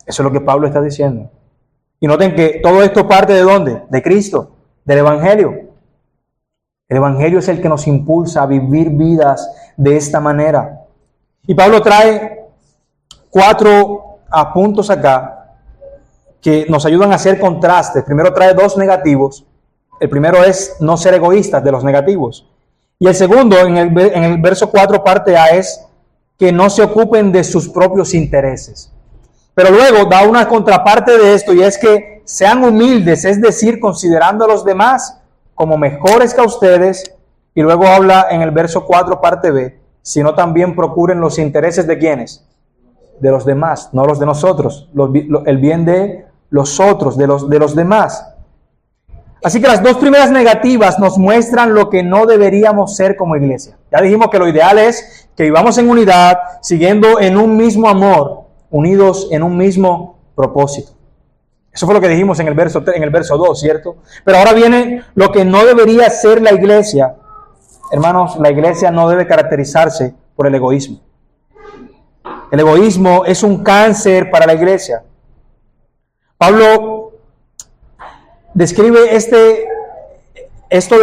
Eso es lo que Pablo está diciendo. Y noten que todo esto parte ¿de dónde? De Cristo, del Evangelio. El Evangelio es el que nos impulsa a vivir vidas de esta manera. Y Pablo trae 4 puntos acá que nos ayudan a hacer contrastes. Primero trae 2 negativos. El primero es no ser egoístas de los negativos. Y el segundo, en el verso 4, parte A, es que no se ocupen de sus propios intereses. Pero luego da una contraparte de esto y es que sean humildes, es decir, considerando a los demás como mejores que a ustedes. Y luego habla en el verso 4, parte B, sino también procuren los intereses de ¿quiénes? De los demás, no los de nosotros, el bien de los otros, de los demás. Así que las 2 primeras negativas nos muestran lo que no deberíamos ser como iglesia. Ya dijimos que lo ideal es que vivamos en unidad, siguiendo en un mismo amor, unidos en un mismo propósito. Eso fue lo que dijimos en el verso 2, ¿cierto? Pero ahora viene lo que no debería ser la iglesia. Hermanos, la iglesia no debe caracterizarse por el egoísmo. El egoísmo es un cáncer para la iglesia. Pablo describe esto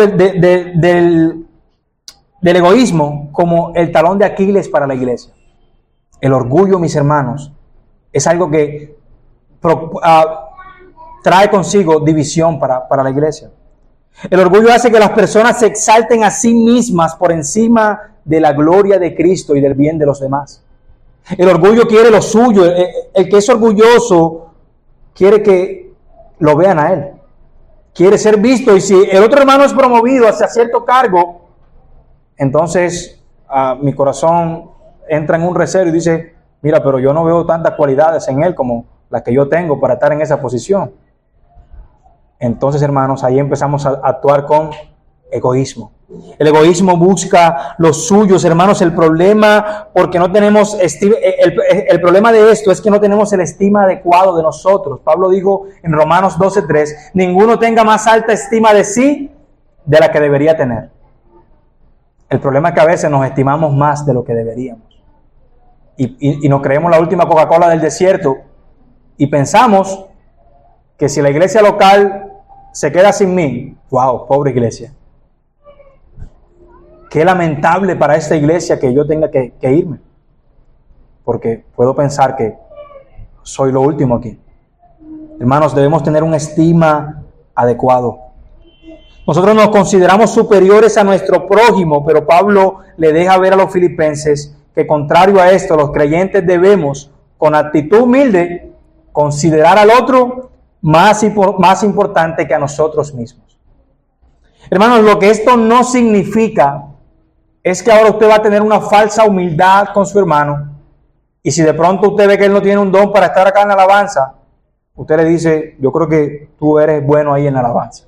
del egoísmo como el talón de Aquiles para la iglesia. El orgullo, mis hermanos, es algo que trae consigo división para la iglesia. El orgullo hace que las personas se exalten a sí mismas por encima de la gloria de Cristo y del bien de los demás. El orgullo quiere lo suyo. El que es orgulloso quiere que lo vean a él. Quiere ser visto. Y si el otro hermano es promovido hacia cierto cargo, entonces mi corazón entra en un recelo y dice, mira, pero yo no veo tantas cualidades en él como las que yo tengo para estar en esa posición. Entonces, hermanos, ahí empezamos a actuar con egoísmo. El egoísmo busca los suyos, hermanos. El problema, porque no tenemos el problema de esto es que no tenemos el estima adecuado de nosotros. Pablo dijo en Romanos 12:3, ninguno tenga más alta estima de sí de la que debería tener. El problema es que a veces nos estimamos más de lo que deberíamos. Y nos creemos la última Coca-Cola del desierto y pensamos que si la iglesia local se queda sin mí, wow, pobre iglesia. Qué lamentable para esta iglesia que yo tenga que irme. Porque puedo pensar que soy lo último aquí. Hermanos, debemos tener una estima adecuado. Nosotros nos consideramos superiores a nuestro prójimo, pero Pablo le deja ver a los filipenses que contrario a esto, los creyentes debemos, con actitud humilde, considerar al otro más importante que a nosotros mismos. Hermanos, lo que esto no significa es que ahora usted va a tener una falsa humildad con su hermano, y si de pronto usted ve que él no tiene un don para estar acá en la alabanza, usted le dice, yo creo que tú eres bueno ahí en la alabanza.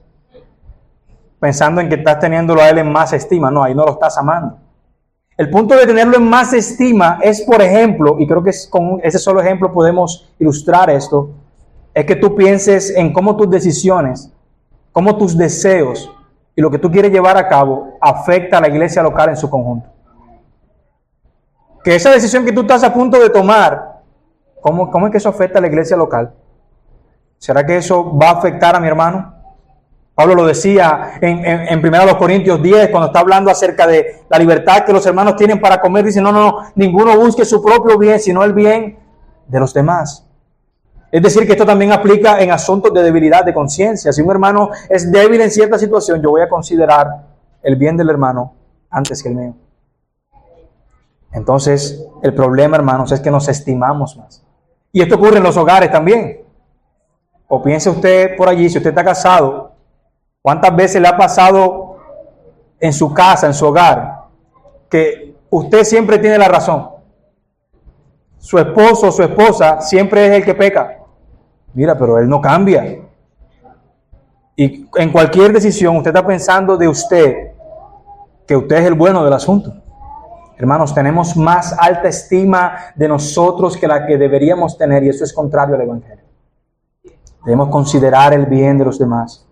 Pensando en que estás teniéndolo a él en más estima. No, ahí no lo estás amando. El punto de tenerlo en más estima es, por ejemplo, y creo que con ese solo ejemplo podemos ilustrar esto, es que tú pienses en cómo tus decisiones, cómo tus deseos y lo que tú quieres llevar a cabo afecta a la iglesia local en su conjunto. Que esa decisión que tú estás a punto de tomar, ¿cómo es que eso afecta a la iglesia local? ¿Será que eso va a afectar a mi hermano? Pablo lo decía en 1 Corintios 10, cuando está hablando acerca de la libertad que los hermanos tienen para comer. Dice, no, ninguno busque su propio bien, sino el bien de los demás. Es decir, que esto también aplica en asuntos de debilidad de conciencia. Si un hermano es débil en cierta situación, yo voy a considerar el bien del hermano antes que el mío. Entonces, el problema, hermanos, es que nos estimamos más. Y esto ocurre en los hogares también. O piense usted por allí, si usted está casado, ¿cuántas veces le ha pasado en su casa, en su hogar, que usted siempre tiene la razón? Su esposo o su esposa siempre es el que peca. Mira, pero él no cambia. Y en cualquier decisión usted está pensando de usted, que usted es el bueno del asunto. Hermanos, tenemos más alta estima de nosotros que la que deberíamos tener, y eso es contrario al Evangelio. Debemos considerar el bien de los demás.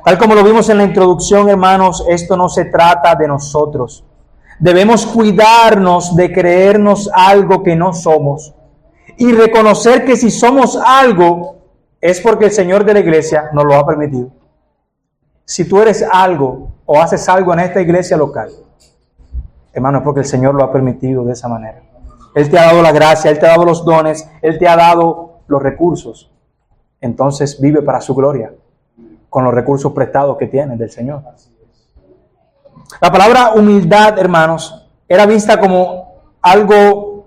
Tal como lo vimos en la introducción, hermanos, esto no se trata de nosotros. Debemos cuidarnos de creernos algo que no somos y reconocer que si somos algo es porque el Señor de la iglesia nos lo ha permitido. Si tú eres algo o haces algo en esta iglesia local, hermano, es porque el Señor lo ha permitido de esa manera. Él te ha dado la gracia, Él te ha dado los dones, Él te ha dado los recursos. Entonces vive para su gloria, con los recursos prestados que tienes del Señor. La palabra humildad, hermanos, era vista como algo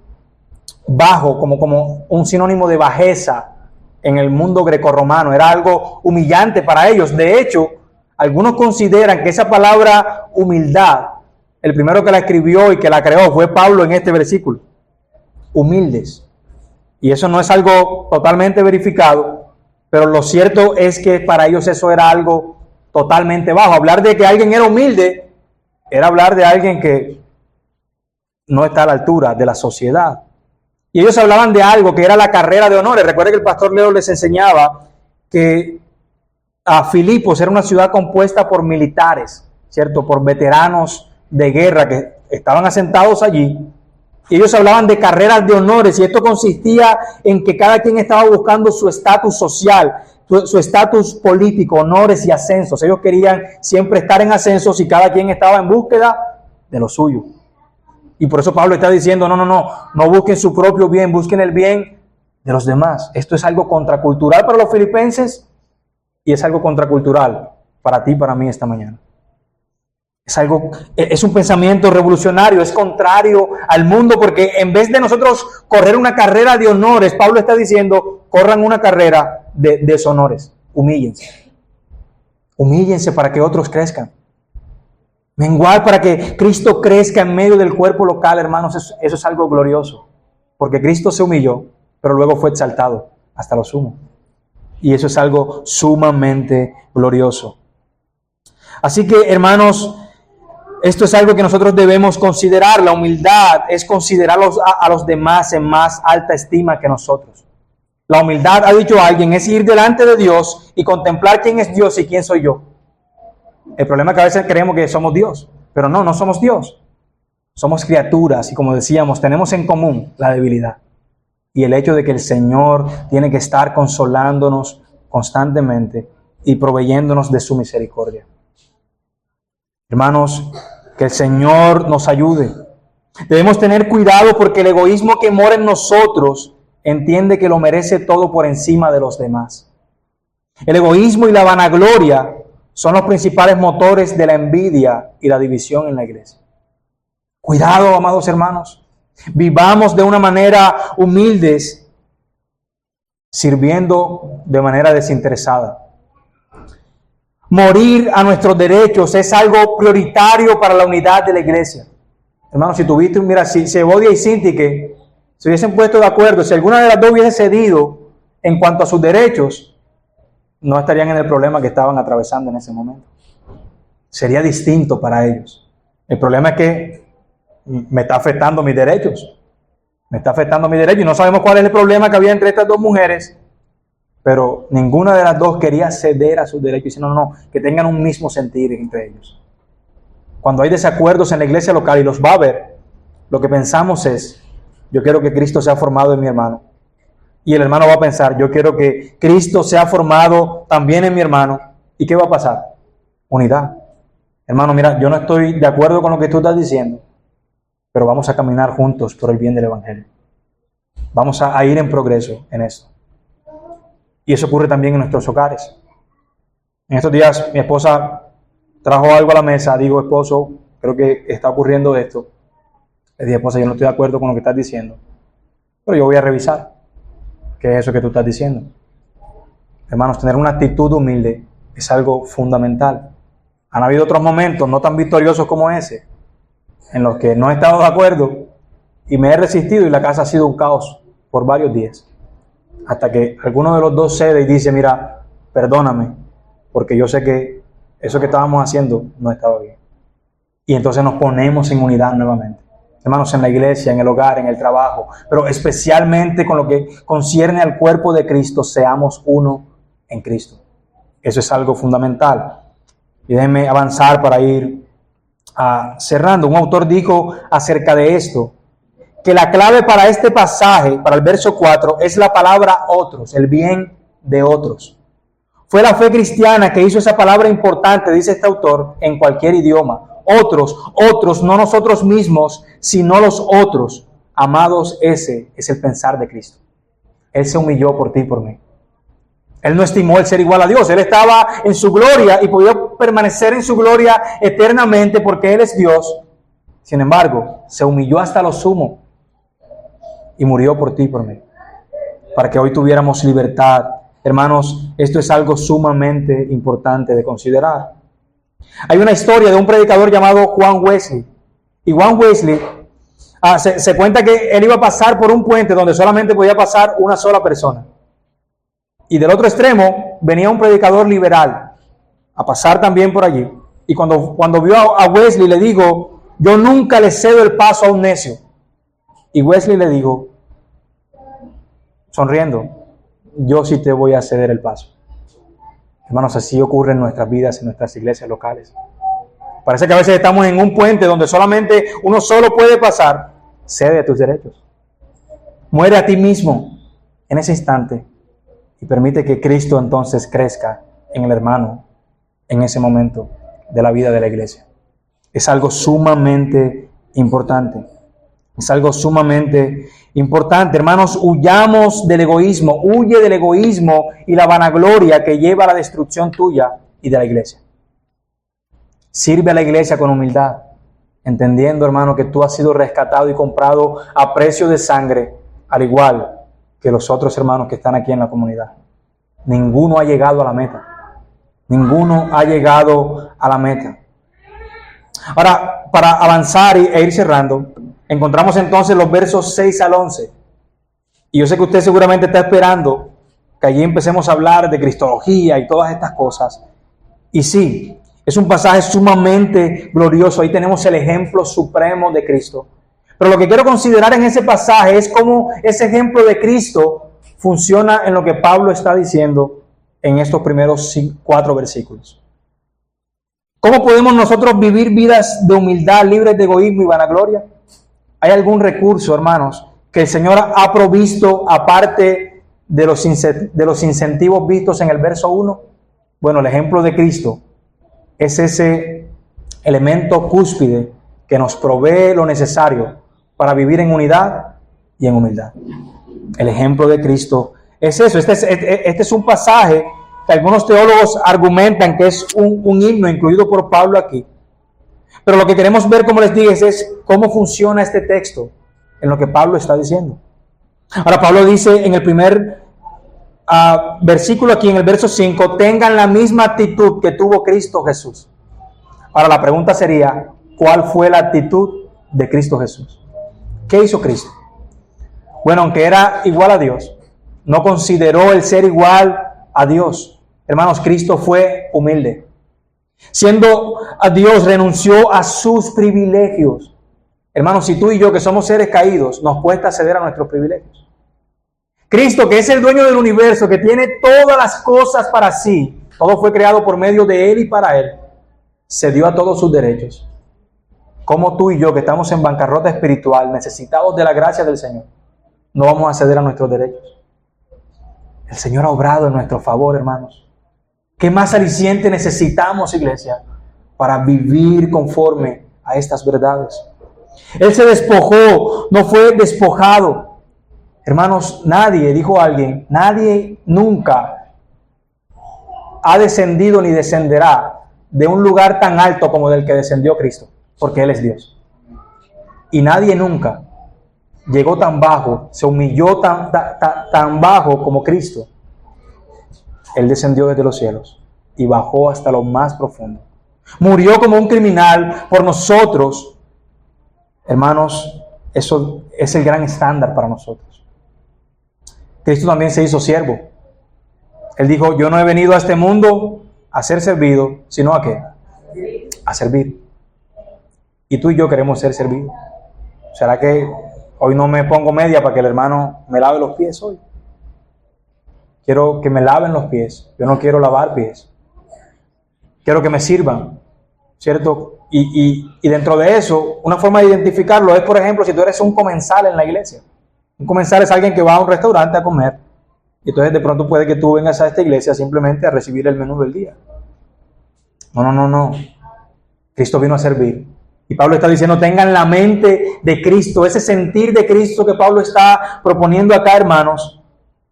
bajo, como un sinónimo de bajeza en el mundo grecorromano. Era algo humillante para ellos. De hecho, algunos consideran que esa palabra humildad, el primero que la escribió y que la creó fue Pablo en este versículo. Humildes. Y eso no es algo totalmente verificado, pero lo cierto es que para ellos eso era algo totalmente bajo. Hablar de que alguien era humilde era hablar de alguien que no está a la altura de la sociedad. Y ellos hablaban de algo que era la carrera de honores. Recuerden que el pastor Leo les enseñaba que a Filipos era una ciudad compuesta por militares, ¿cierto? Por veteranos de guerra que estaban asentados allí. Y ellos hablaban de carreras de honores, y esto consistía en que cada quien estaba buscando su estatus social, su estatus político, honores y ascensos. Ellos querían siempre estar en ascensos y cada quien estaba en búsqueda de lo suyo. Y por eso Pablo está diciendo, no busquen su propio bien, busquen el bien de los demás. Esto es algo contracultural para los filipenses y es algo contracultural para ti y para mí esta mañana. Es un pensamiento revolucionario, es contrario al mundo, porque en vez de nosotros correr una carrera de honores, Pablo está diciendo, corran una carrera de deshonores. Humíllense. Humíllense para que otros crezcan. Menguar para que Cristo crezca en medio del cuerpo local, hermanos, eso es algo glorioso. Porque Cristo se humilló, pero luego fue exaltado hasta lo sumo. Y eso es algo sumamente glorioso. Así que, hermanos, esto es algo que nosotros debemos considerar. La humildad es considerar a los demás en más alta estima que nosotros. La humildad, ha dicho alguien, es ir delante de Dios y contemplar quién es Dios y quién soy yo. El problema es que a veces creemos que somos Dios. Pero no somos Dios. Somos criaturas y, como decíamos, tenemos en común la debilidad. Y el hecho de que el Señor tiene que estar consolándonos constantemente y proveyéndonos de su misericordia. Hermanos, que el Señor nos ayude. Debemos tener cuidado porque el egoísmo que mora en nosotros entiende que lo merece todo por encima de los demás. El egoísmo y la vanagloria son los principales motores de la envidia y la división en la iglesia. Cuidado, amados hermanos. Vivamos de una manera humildes, sirviendo de manera desinteresada. Morir a nuestros derechos es algo prioritario para la unidad de la iglesia. Hermanos, si tuviste, mira, si Evodia y Sintique se hubiesen puesto de acuerdo, si alguna de las dos hubiese cedido en cuanto a sus derechos, no estarían en el problema que estaban atravesando en ese momento. Sería distinto para ellos. El problema es que me está afectando mis derechos. Me está afectando mis derechos y no sabemos cuál es el problema que había entre estas dos mujeres, pero ninguna de las dos quería ceder a sus derechos, sino no, que tengan un mismo sentir entre ellos. Cuando hay desacuerdos en la iglesia local, y los va a haber, lo que pensamos es, yo quiero que Cristo sea formado en mi hermano. Y el hermano va a pensar, yo quiero que Cristo sea formado también en mi hermano. ¿Y qué va a pasar? Unidad. Hermano, mira, yo no estoy de acuerdo con lo que tú estás diciendo, pero vamos a caminar juntos por el bien del evangelio. Vamos a ir en progreso en eso. Y eso ocurre también en nuestros hogares. En estos días mi esposa trajo algo a la mesa. Digo, esposo, creo que está ocurriendo esto. Le dije, esposa, yo no estoy de acuerdo con lo que estás diciendo, pero yo voy a revisar qué es eso que tú estás diciendo. Hermanos, tener una actitud humilde es algo fundamental. Han habido otros momentos no tan victoriosos como ese, en los que no he estado de acuerdo y me he resistido y la casa ha sido un caos por varios días. Hasta que alguno de los dos cede y dice, mira, perdóname, porque yo sé que eso que estábamos haciendo no estaba bien. Y entonces nos ponemos en unidad nuevamente. Hermanos, en la iglesia, en el hogar, en el trabajo, pero especialmente con lo que concierne al cuerpo de Cristo, seamos uno en Cristo. Eso es algo fundamental. Y déjenme avanzar para ir cerrando. Un autor dijo acerca de esto, que la clave para este pasaje, para el verso 4, es la palabra otros, el bien de otros. Fue la fe cristiana que hizo esa palabra importante, dice este autor, en cualquier idioma. Otros, no nosotros mismos, sino los otros. Amados, ese es el pensar de Cristo. Él se humilló por ti y por mí. Él no estimó el ser igual a Dios. Él estaba en su gloria y podía permanecer en su gloria eternamente porque Él es Dios. Sin embargo, se humilló hasta lo sumo y murió por ti y por mí, para que hoy tuviéramos libertad. Hermanos, esto es algo sumamente importante de considerar. Hay una historia de un predicador llamado Juan Wesley. Y Juan Wesley, se cuenta que él iba a pasar por un puente donde solamente podía pasar una sola persona. Y del otro extremo venía un predicador liberal a pasar también por allí. Y cuando vio a Wesley le dijo, yo nunca le cedo el paso a un necio. Y Wesley le dijo, sonriendo, yo sí te voy a ceder el paso. Hermanos, así ocurre en nuestras vidas, en nuestras iglesias locales. Parece que a veces estamos en un puente donde solamente uno solo puede pasar. Cede a tus derechos. Muere a ti mismo en ese instante y permite que Cristo entonces crezca en el hermano en ese momento de la vida de la iglesia. Es algo sumamente importante. Es algo sumamente importante. Hermanos, huyamos del egoísmo. Huye del egoísmo y la vanagloria que lleva a la destrucción tuya y de la iglesia. Sirve a la iglesia con humildad, entendiendo, hermano, que tú has sido rescatado y comprado a precio de sangre, al igual que los otros hermanos que están aquí en la comunidad. Ninguno ha llegado a la meta. Ninguno ha llegado a la meta. Ahora, para avanzar e ir cerrando, encontramos entonces los versos 6 al 11. Y yo sé que usted seguramente está esperando que allí empecemos a hablar de cristología y todas estas cosas. Y sí, es un pasaje sumamente glorioso. Ahí tenemos el ejemplo supremo de Cristo. Pero lo que quiero considerar en ese pasaje es cómo ese ejemplo de Cristo funciona en lo que Pablo está diciendo en estos primeros 4 versículos. ¿Cómo podemos nosotros vivir vidas de humildad, libres de egoísmo y vanagloria? ¿Hay algún recurso, hermanos, que el Señor ha provisto aparte de los incentivos vistos en el verso 1? Bueno, el ejemplo de Cristo es ese elemento cúspide que nos provee lo necesario para vivir en unidad y en humildad. El ejemplo de Cristo es eso. Este es un pasaje que algunos teólogos argumentan que es un himno incluido por Pablo aquí. Pero lo que queremos ver, como les dije, es cómo funciona este texto en lo que Pablo está diciendo. Ahora, Pablo dice en el primer versículo aquí, en el verso 5, tengan la misma actitud que tuvo Cristo Jesús. Ahora, la pregunta sería, ¿cuál fue la actitud de Cristo Jesús? ¿Qué hizo Cristo? Bueno, aunque era igual a Dios, no consideró el ser igual a Dios. Hermanos, Cristo fue humilde. Siendo a Dios, renunció a sus privilegios. Hermanos, si tú y yo, que somos seres caídos, nos cuesta ceder a nuestros privilegios. Cristo, que es el dueño del universo, que tiene todas las cosas para sí, todo fue creado por medio de Él y para Él, cedió a todos sus derechos. Como tú y yo, que estamos en bancarrota espiritual, necesitados de la gracia del Señor, no vamos a ceder a nuestros derechos. El Señor ha obrado en nuestro favor, hermanos. ¿Qué más aliciente necesitamos, iglesia, para vivir conforme a estas verdades? Él se despojó, no fue despojado. Hermanos, nadie, dijo alguien, nadie nunca ha descendido ni descenderá de un lugar tan alto como del que descendió Cristo, porque Él es Dios. Y nadie nunca llegó tan bajo, se humilló tan bajo como Cristo. Él descendió desde los cielos y bajó hasta lo más profundo. Murió como un criminal por nosotros. Hermanos, eso es el gran estándar para nosotros. Cristo también se hizo siervo. Él dijo, yo no he venido a este mundo a ser servido, sino a ¿qué? A servir. Y tú y yo queremos ser servidos. ¿Será que hoy no me pongo media para que el hermano me lave los pies hoy? Quiero que me laven los pies. Yo no quiero lavar pies. Quiero que me sirvan, ¿cierto? Y dentro de eso, una forma de identificarlo es, por ejemplo, si tú eres un comensal en la iglesia. Un comensal es alguien que va a un restaurante a comer. Y entonces de pronto puede que tú vengas a esta iglesia simplemente a recibir el menú del día. No. Cristo vino a servir. Y Pablo está diciendo, tengan la mente de Cristo. Ese sentir de Cristo que Pablo está proponiendo acá, hermanos,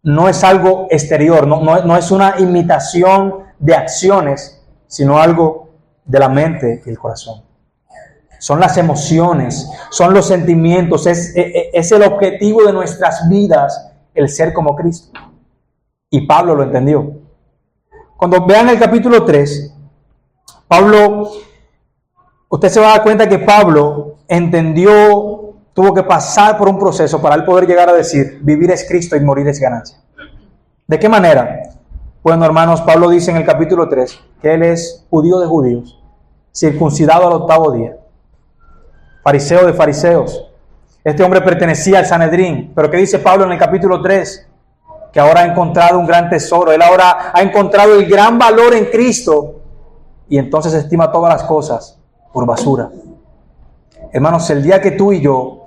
no es algo exterior, no es una imitación de acciones, sino algo de la mente y el corazón. Son las emociones, son los sentimientos, es el objetivo de nuestras vidas, el ser como Cristo. Y Pablo lo entendió. Cuando vean el capítulo 3, usted se va a dar cuenta que Pablo entendió, tuvo que pasar por un proceso para él poder llegar a decir, vivir es Cristo y morir es ganancia. ¿De qué manera? Bueno, hermanos, Pablo dice en el capítulo 3 que él es judío de judíos, circuncidado al 8º día, fariseo de fariseos. Este hombre pertenecía al Sanedrín. Pero ¿qué dice Pablo en el capítulo 3? Que ahora ha encontrado un gran tesoro. Él ahora ha encontrado el gran valor en Cristo y entonces estima todas las cosas por basura. Hermanos, el día que tú y yo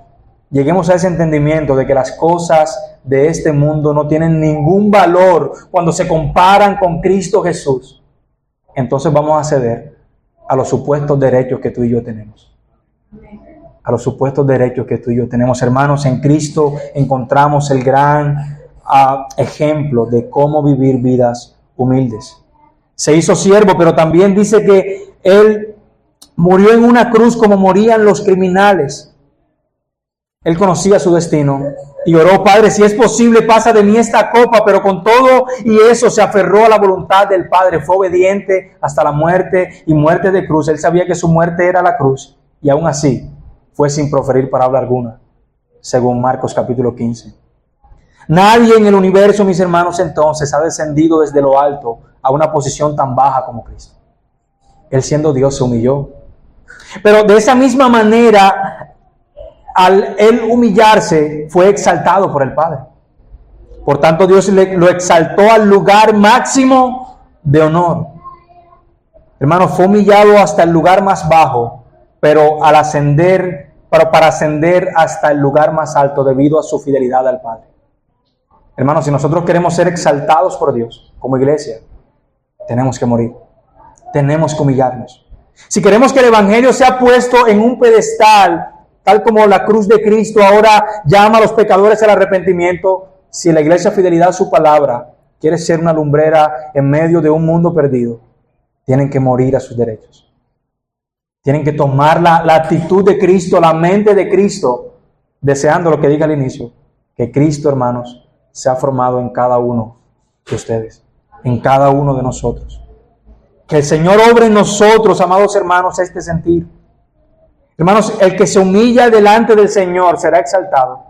lleguemos a ese entendimiento de que las cosas de este mundo no tienen ningún valor cuando se comparan con Cristo Jesús, entonces vamos a ceder a los supuestos derechos que tú y yo tenemos. A los supuestos derechos que tú y yo tenemos. Hermanos, en Cristo encontramos el gran ejemplo de cómo vivir vidas humildes. Se hizo siervo, pero también dice que Él murió en una cruz como morían los criminales. Él conocía su destino y oró, Padre, si es posible, pasa de mí esta copa, pero con todo y eso se aferró a la voluntad del Padre. Fue obediente hasta la muerte y muerte de cruz. Él sabía que su muerte era la cruz y aún así fue sin proferir palabra alguna, según Marcos capítulo 15. Nadie en el universo, mis hermanos, entonces ha descendido desde lo alto a una posición tan baja como Cristo. Él, siendo Dios, se humilló. Pero de esa misma manera, al Él humillarse, fue exaltado por el Padre. Por tanto, Dios lo exaltó al lugar máximo de honor. Hermanos, fue humillado hasta el lugar más bajo, pero para ascender hasta el lugar más alto debido a su fidelidad al Padre. Hermanos, si nosotros queremos ser exaltados por Dios como iglesia, tenemos que morir. Tenemos que humillarnos. Si queremos que el Evangelio sea puesto en un pedestal, tal como la cruz de Cristo ahora llama a los pecadores al arrepentimiento, si la iglesia fidelidad a su palabra quiere ser una lumbrera en medio de un mundo perdido, tienen que morir a sus derechos. Tienen que tomar la actitud de Cristo, la mente de Cristo, deseando lo que dije al inicio, que Cristo, hermanos, se ha formado en cada uno de ustedes, en cada uno de nosotros. Que el Señor obre en nosotros, amados hermanos, este sentir. Hermanos, el que se humilla delante del Señor será exaltado,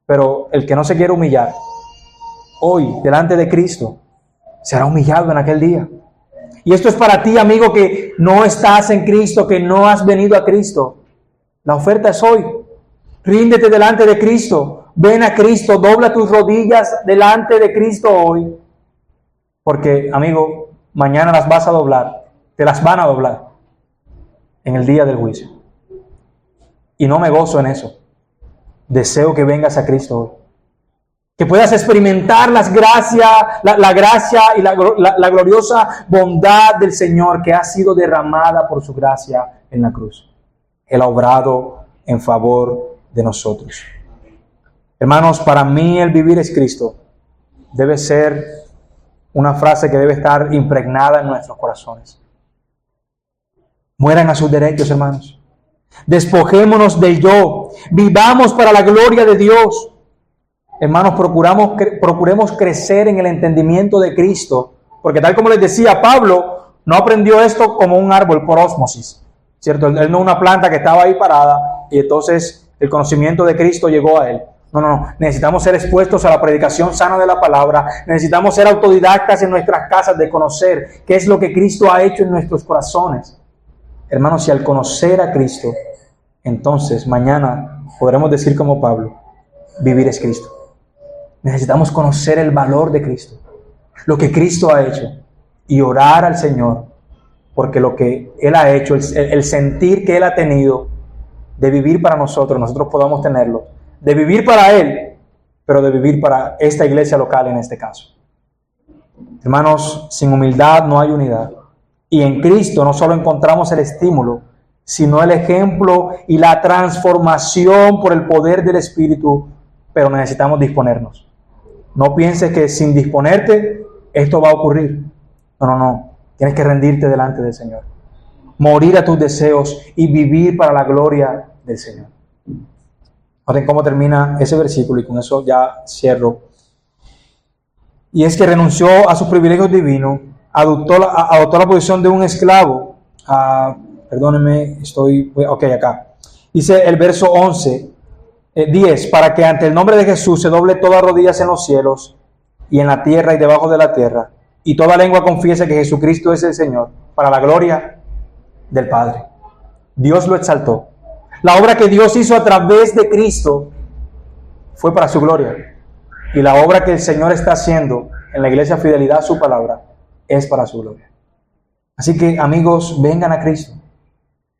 pero el que no se quiere humillar, hoy, delante de Cristo, será humillado en aquel día. Y esto es para ti, amigo, que no estás en Cristo, que no has venido a Cristo. La oferta es hoy. Ríndete delante de Cristo. Ven a Cristo, dobla tus rodillas delante de Cristo hoy. Porque, amigo, mañana las vas a doblar. Te las van a doblar en el día del juicio. Y no me gozo en eso. Deseo que vengas a Cristo hoy. Que puedas experimentar la gracia y la gloriosa bondad del Señor que ha sido derramada por su gracia en la cruz. Él ha obrado en favor de nosotros. Hermanos, para mí el vivir es Cristo. Debe ser una frase que debe estar impregnada en nuestros corazones. Mueran a sus derechos, hermanos. Despojémonos del yo. Vivamos para la gloria de Dios. Hermanos, procuremos crecer en el entendimiento de Cristo, porque tal como les decía, Pablo no aprendió esto como un árbol por ósmosis, ¿cierto? Él no es una planta que estaba ahí parada y entonces el conocimiento de Cristo llegó a él. No. Necesitamos ser expuestos a la predicación sana de la palabra. Necesitamos ser autodidactas en nuestras casas de conocer qué es lo que Cristo ha hecho en nuestros corazones. Hermanos, si al conocer a Cristo, entonces mañana podremos decir como Pablo, vivir es Cristo. Necesitamos conocer el valor de Cristo, lo que Cristo ha hecho, y orar al Señor, porque lo que Él ha hecho, el sentir que Él ha tenido de vivir para nosotros podamos tenerlo, de vivir para Él, pero de vivir para esta iglesia local en este caso. Hermanos, sin humildad no hay unidad, y en Cristo no solo encontramos el estímulo, sino el ejemplo y la transformación por el poder del Espíritu, pero necesitamos disponernos. No pienses que sin disponerte esto va a ocurrir. No. Tienes que rendirte delante del Señor. Morir a tus deseos y vivir para la gloria del Señor. Noten cómo termina ese versículo y con eso ya cierro. Y es que renunció a sus privilegios divinos, adoptó la posición de un esclavo. Perdónenme, acá. Dice el verso 10, para que ante el nombre de Jesús se doble toda rodillas en los cielos y en la tierra y debajo de la tierra, y toda lengua confiese que Jesucristo es el Señor, para la gloria del Padre. Dios lo exaltó. La obra que Dios hizo a través de Cristo fue para su gloria. Y la obra que el Señor está haciendo en la iglesia fidelidad a su palabra es para su gloria. Así que, amigos, vengan a Cristo.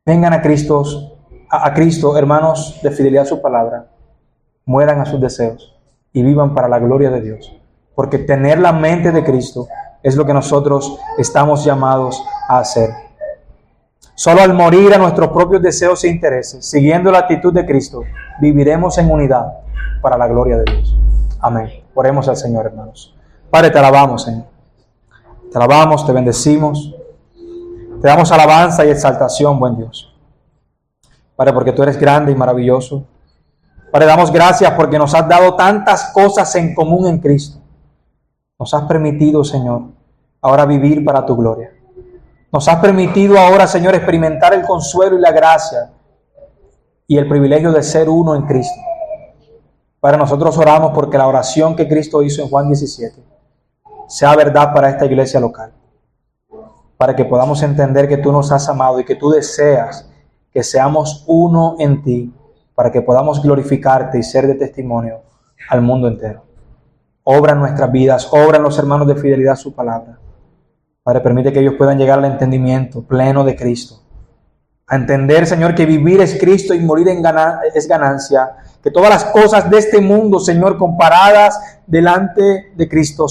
Vengan a Cristo, hermanos de fidelidad a su palabra, mueran a sus deseos y vivan para la gloria de Dios. Porque tener la mente de Cristo es lo que nosotros estamos llamados a hacer. Solo al morir a nuestros propios deseos e intereses, siguiendo la actitud de Cristo, viviremos en unidad para la gloria de Dios. Amén. Oremos al Señor, hermanos. Padre, te alabamos, Señor. Te alabamos, te bendecimos. Te damos alabanza y exaltación, buen Dios. Padre, porque tú eres grande y maravilloso. Padre, damos gracias porque nos has dado tantas cosas en común en Cristo. Nos has permitido, Señor, ahora vivir para tu gloria. Nos has permitido ahora, Señor, experimentar el consuelo y la gracia y el privilegio de ser uno en Cristo. Padre, nosotros oramos porque la oración que Cristo hizo en Juan 17 sea verdad para esta iglesia local. Para que podamos entender que tú nos has amado y que tú deseas que seamos uno en ti, para que podamos glorificarte y ser de testimonio al mundo entero. Obra en nuestras vidas, obra en los hermanos de fidelidad a su palabra. Padre, permite que ellos puedan llegar al entendimiento pleno de Cristo. A entender, Señor, que vivir es Cristo y morir es ganancia. Que todas las cosas de este mundo, Señor, comparadas delante de Cristo,